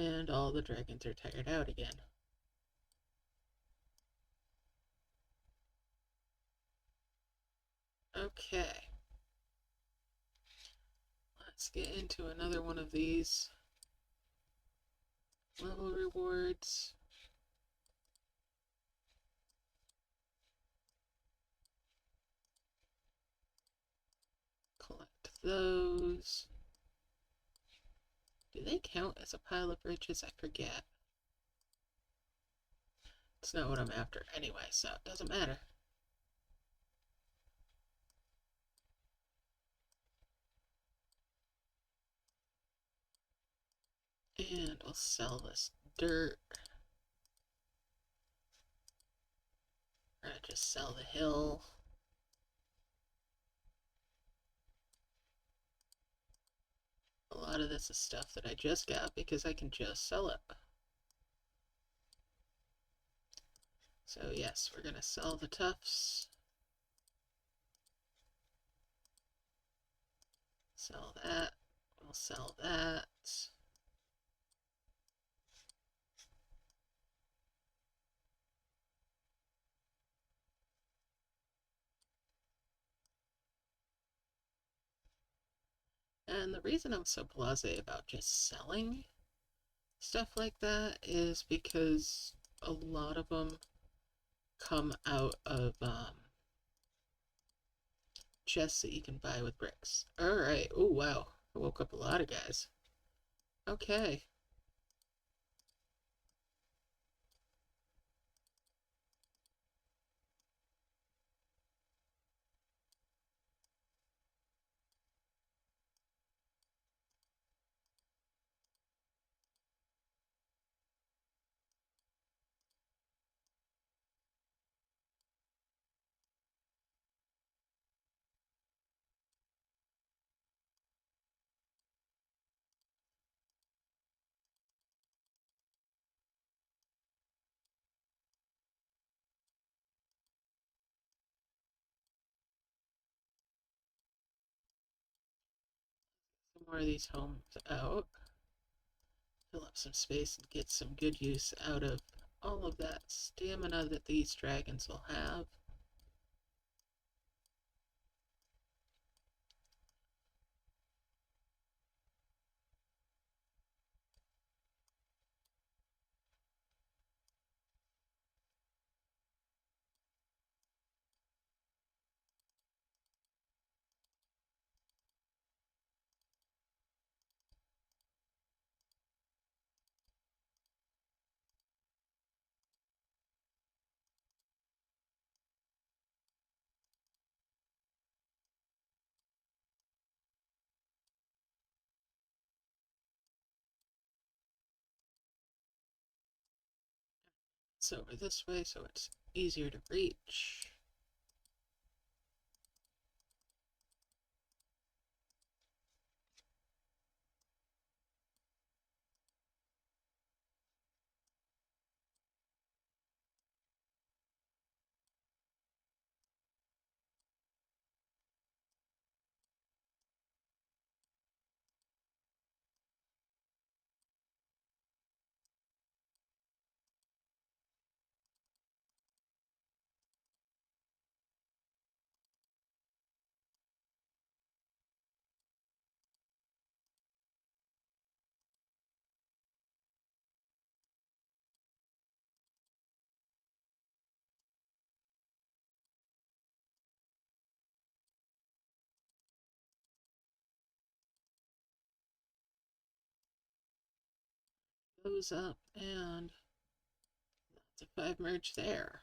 And all the dragons are tired out again. Okay. Let's get into another one of these level rewards. Collect those. Do they count as a pile of riches? I forget. It's not what I'm after anyway, so it doesn't matter. And we'll sell this dirt. Or just sell the hill. A lot of this is stuff that I just got because I can just sell it. So yes, we're gonna sell the tufts. Sell that. We'll sell that. And the reason I'm so blasé about just selling stuff like that is because a lot of them come out of chests that you can buy with bricks. Alright, oh wow, I woke up a lot of guys. Okay. more of these homes out. Fill up some space and get some good use out of all of that stamina that these dragons will have. So over this way so it's easier to reach. Goes up and that's a 5 merge there.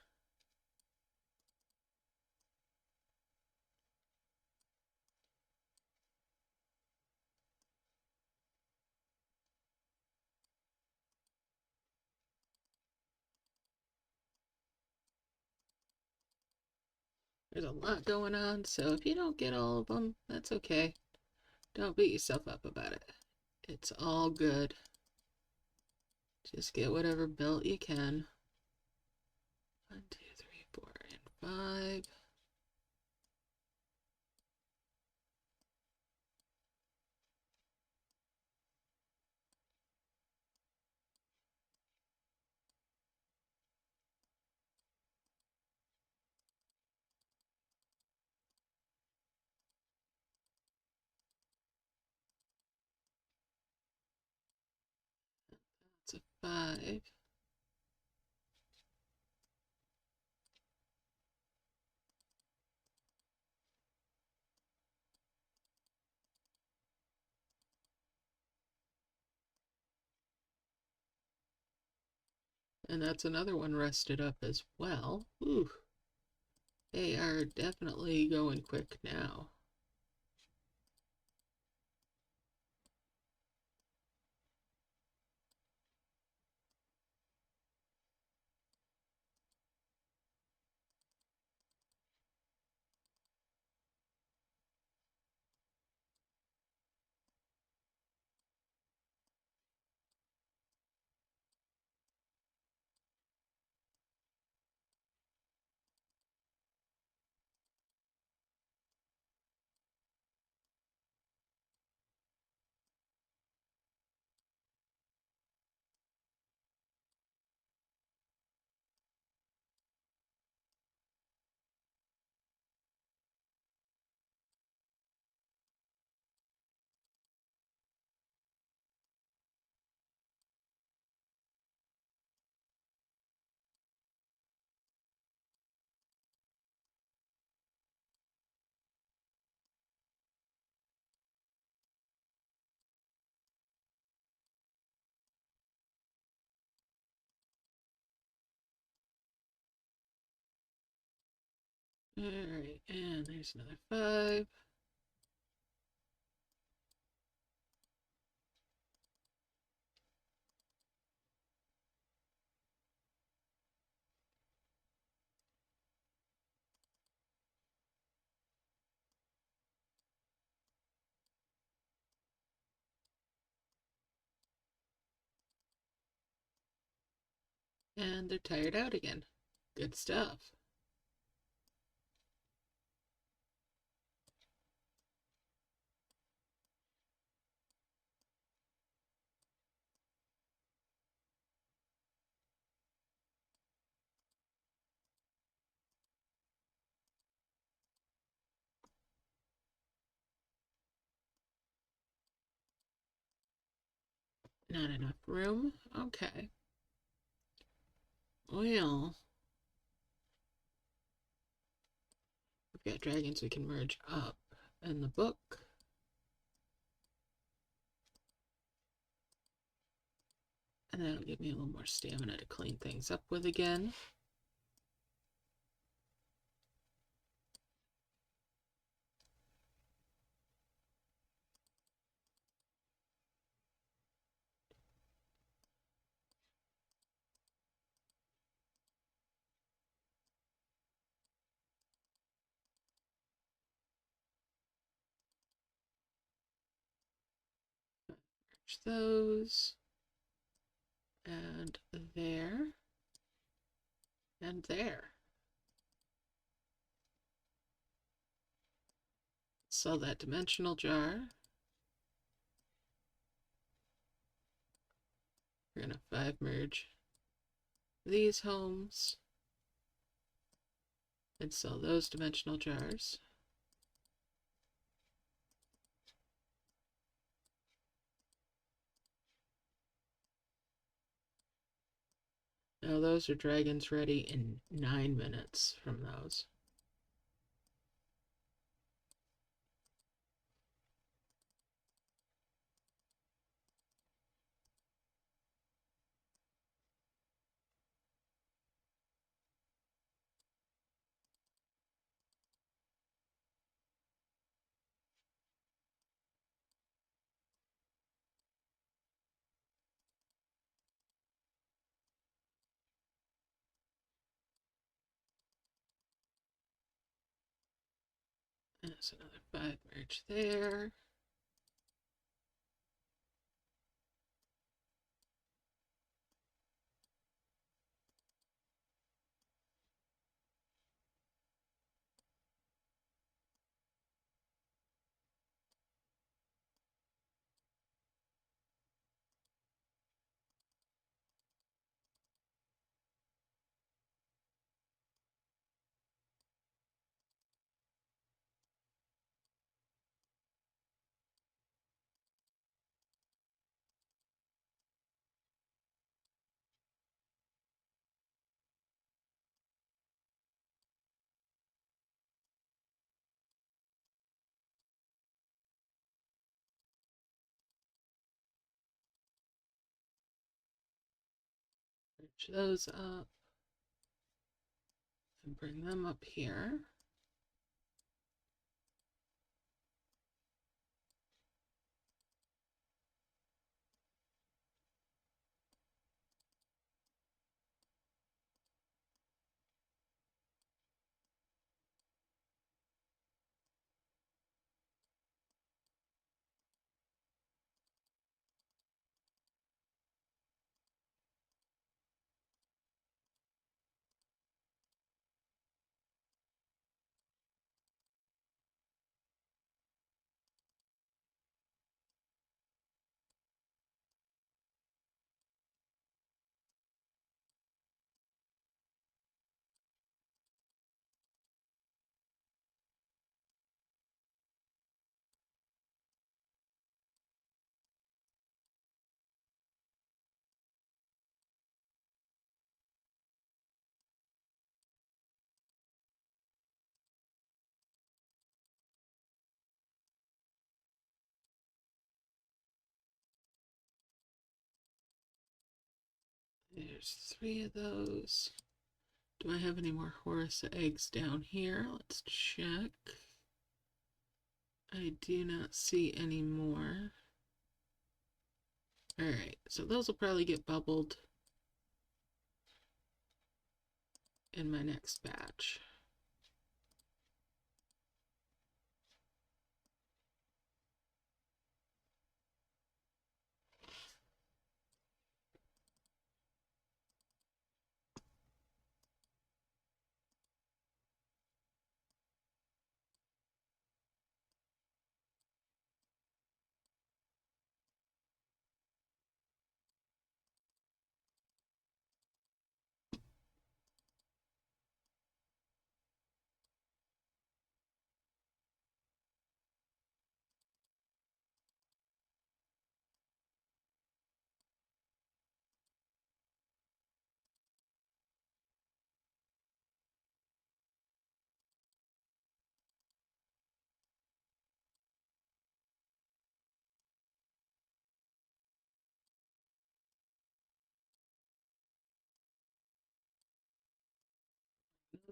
There's a lot going on, so if you don't get all of them, that's okay. Don't beat yourself up about it. It's all good. Just get whatever built you can. 1, 2, 3, 4, and 5. That's a 5. And that's another one rested up as well. Ooh, they are definitely going quick now. Alright, and there's another 5. And they're tired out again. Good stuff. Not enough room? Okay. Well, we've got dragons we can merge up in the book. And that'll give me a little more stamina to clean things up with again. Merge those. And there. And there. Sell that dimensional jar. We're gonna 5 merge these homes and sell those dimensional jars. Now those are dragons ready in 9 minutes from those. There's another 5 merge there. Merge those up and bring them up here. There's 3 of those. Do I have any more Horus eggs down here? Let's check. I do not see any more. Alright, so those will probably get bubbled in my next batch.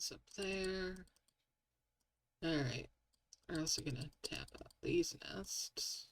goes up there. Alright, we're also gonna tap out these nests.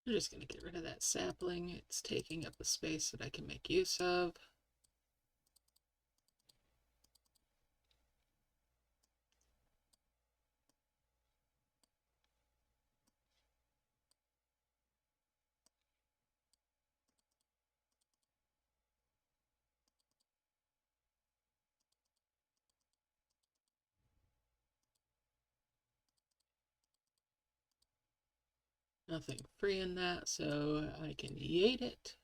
I'm just going to get rid of that sapling. It's taking up the space that I can make use of. Nothing free in that, so I can yeet it.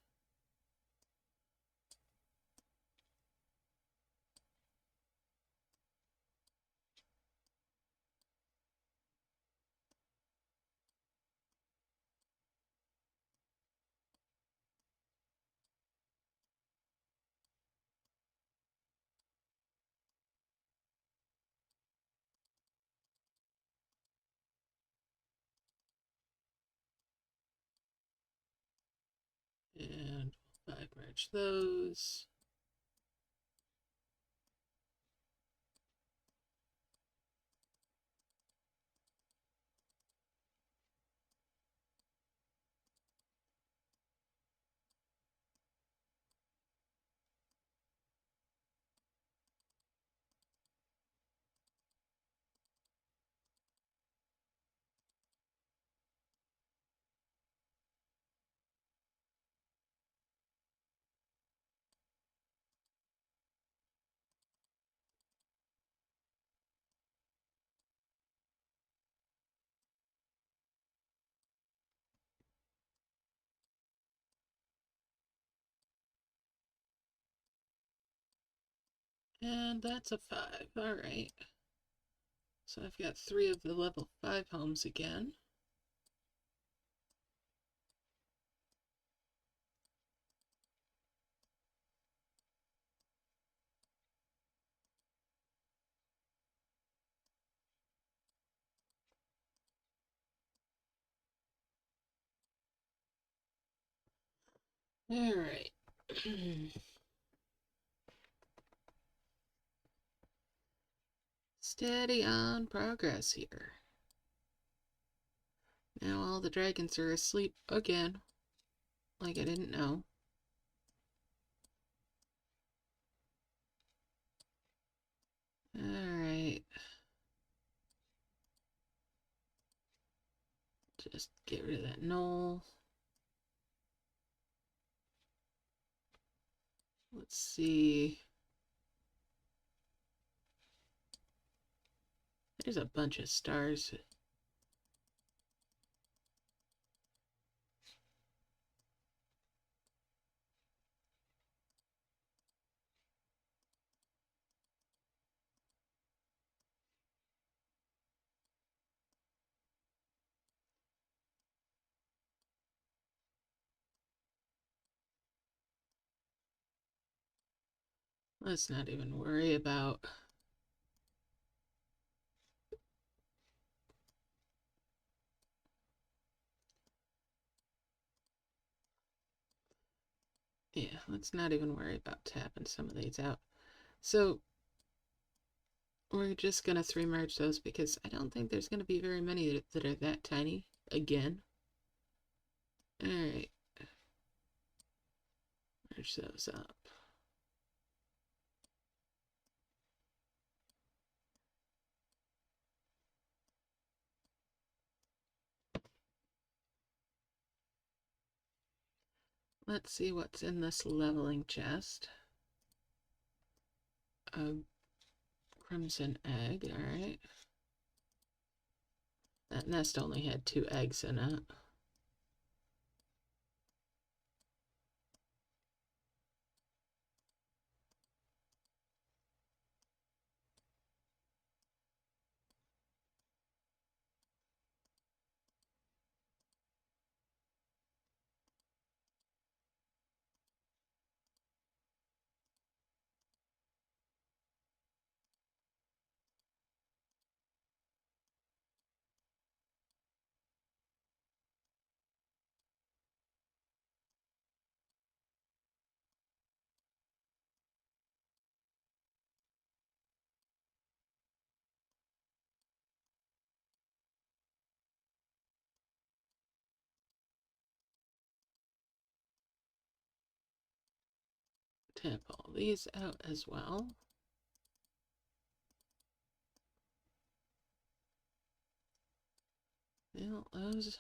And 5 merge those. And that's a 5. All right. So I've got 3 of the level 5 homes again. All right. Steady on progress here. Now all the dragons are asleep again, like I didn't know. Alright. Just get rid of that knoll. Let's see. There's a bunch of stars. Let's not even worry about yeah, let's not even worry about tapping some of these out. So we're just gonna 3 merge those because I don't think there's gonna be very many that are that tiny again. Alright. Merge those up. Let's see what's in this leveling chest. A crimson egg, alright. That nest only had 2 eggs in it. Okay, pull these out as well. Well, those...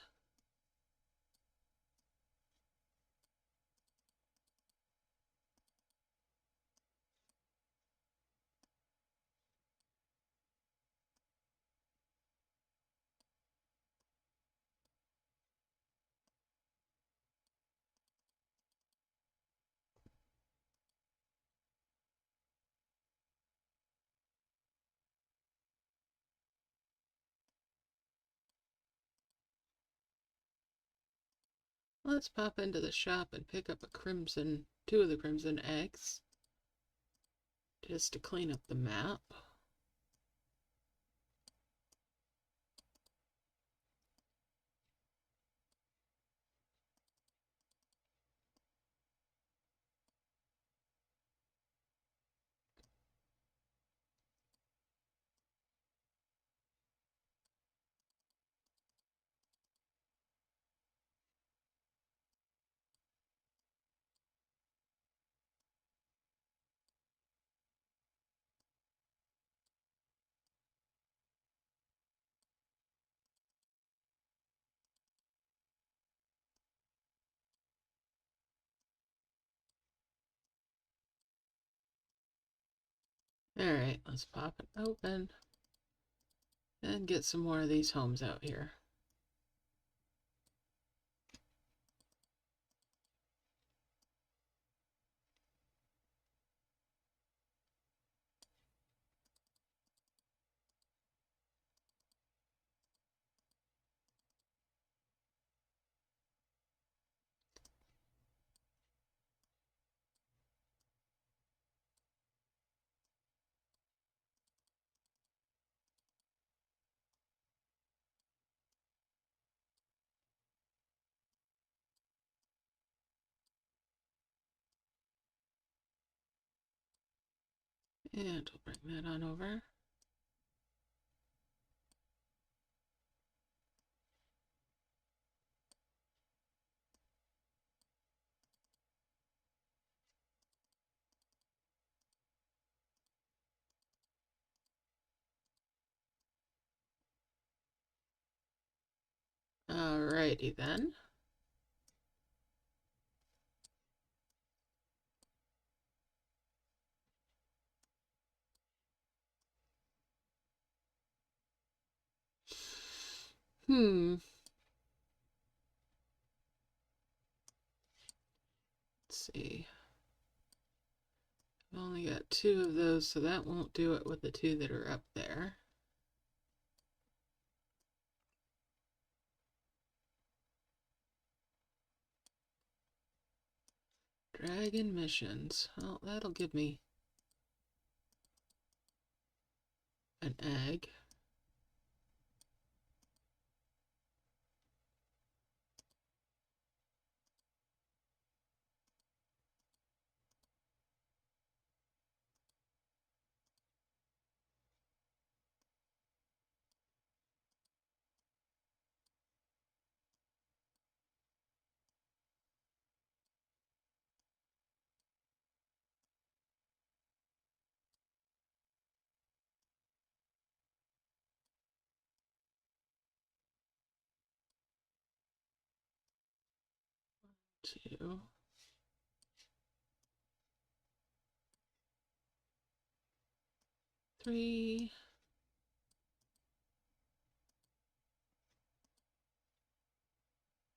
Let's pop into the shop and pick up two of the crimson eggs, just to clean up the map. Alright, let's pop it open and get some more of these homes out here. And we'll bring that on over. Alrighty then. Let's see. I've only got two of those, so that won't do it with the two that are up there. Dragon missions. Oh, that'll give me an egg. Two. Three.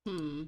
Hmm.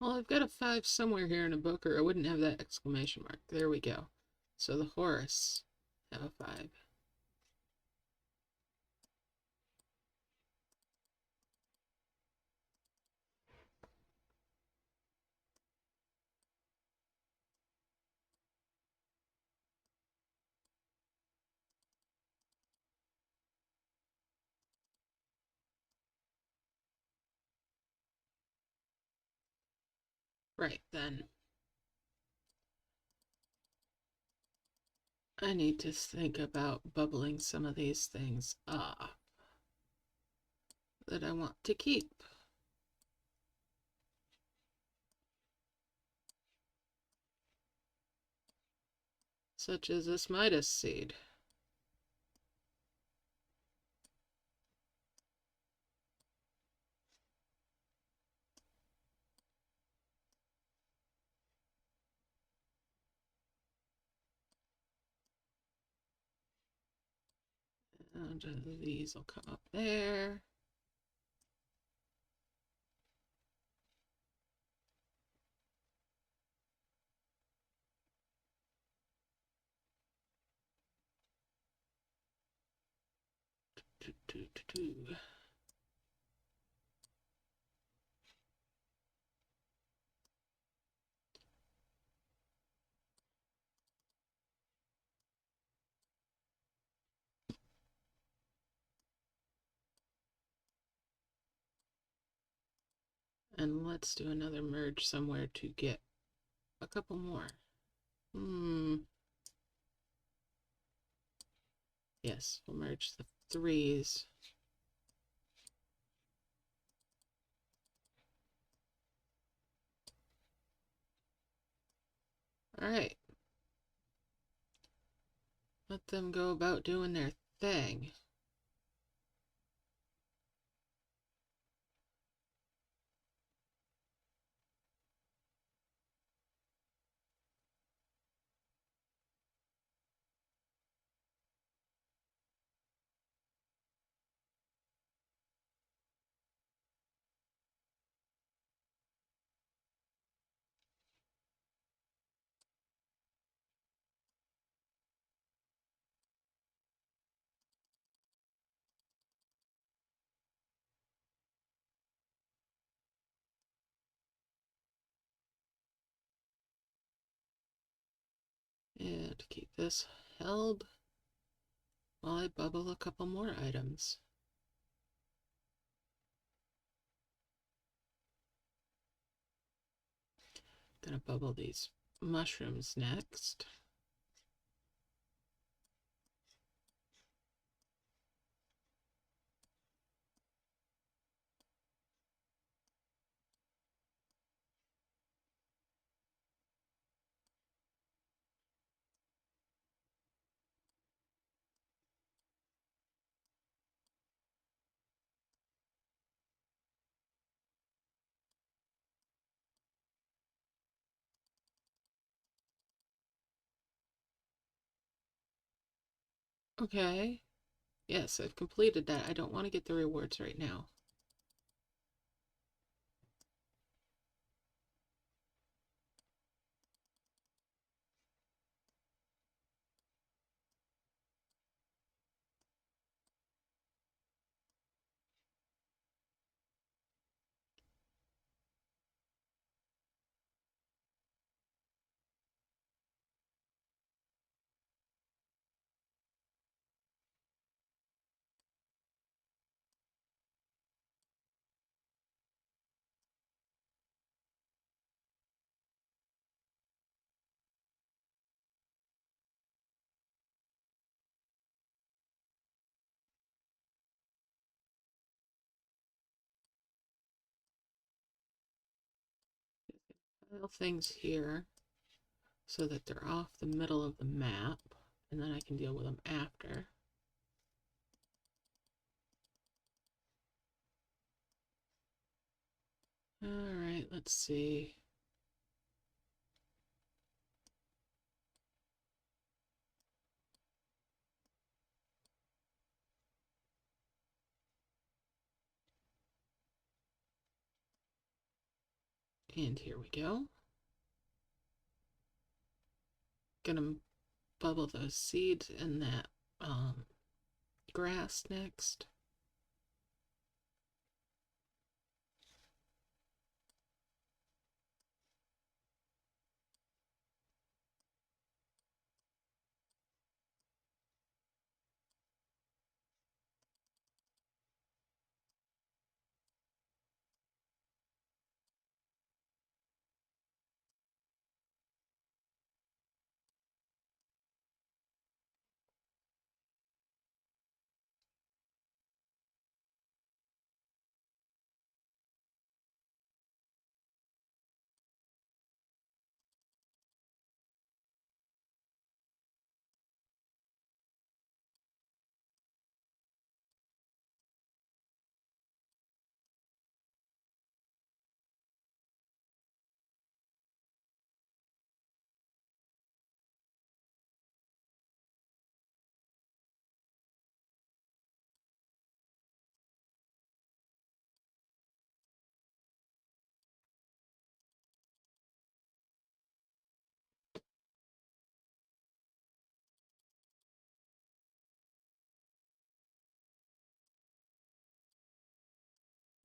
Well, I've got a 5 somewhere here in a book, or I wouldn't have that exclamation mark. There we go. So the Horus have a 5. Right then. I need to think about bubbling some of these things up that I want to keep. Such as this Midas seed. And these will come up there. And let's do another merge somewhere to get a couple more. Yes, we'll merge the threes. All right. Let them go about doing their thing. And to keep this held while I bubble a couple more items. Gonna bubble these mushrooms next. Okay. Yes, I've completed that. I don't want to get the rewards right now. File things here so that they're off the middle of the map, and then I can deal with them after. All right, let's see. And here we go. Gonna bubble those seeds in that grass next.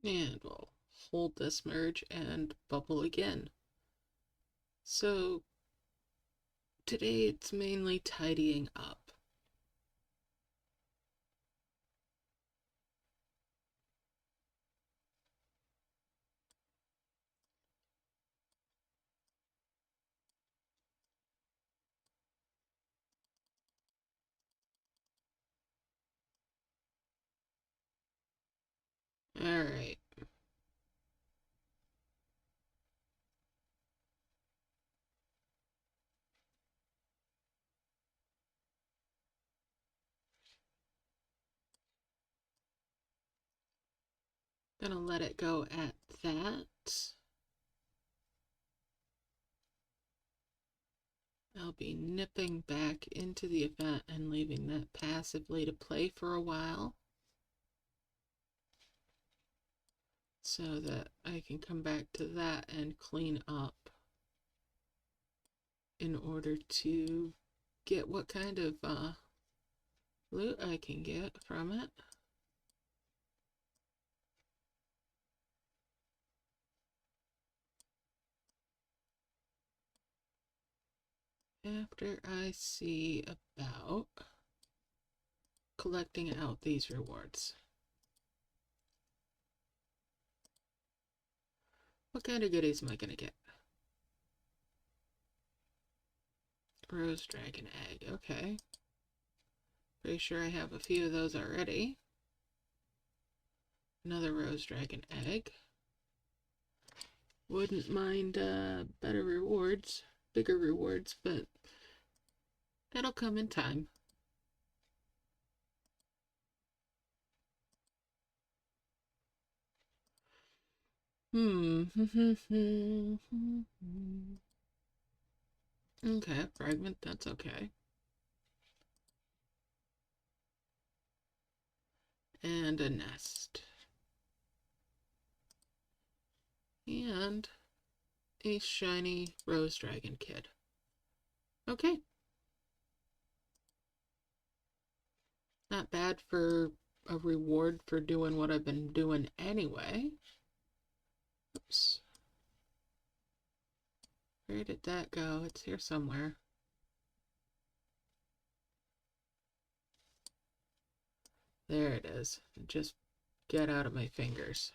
And we'll hold this merge and bubble again. So today it's mainly tidying up. All right. Gonna let it go at that. I'll be nipping back into the event and leaving that passively to play for a while so that I can come back to that and clean up in order to get what kind of loot I can get from it. After I see about collecting out these rewards. What kind of goodies am I going to get? Rose dragon egg, okay. Pretty sure I have a few of those already. Another rose dragon egg. Wouldn't mind better rewards, bigger rewards, but that'll come in time. Okay, fragment, that's okay. And a nest. And a shiny rose dragon kid. Okay. Not bad for a reward for doing what I've been doing anyway. Oops. Where did that go? It's here somewhere. There it is. Just get out of my fingers.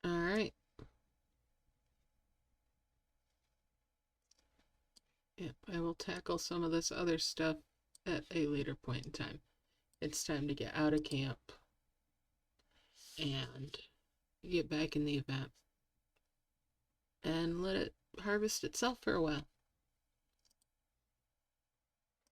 All right. Yep, I will tackle some of this other stuff at a later point in time. It's time to get out of camp and get back in the event and let it harvest itself for a while.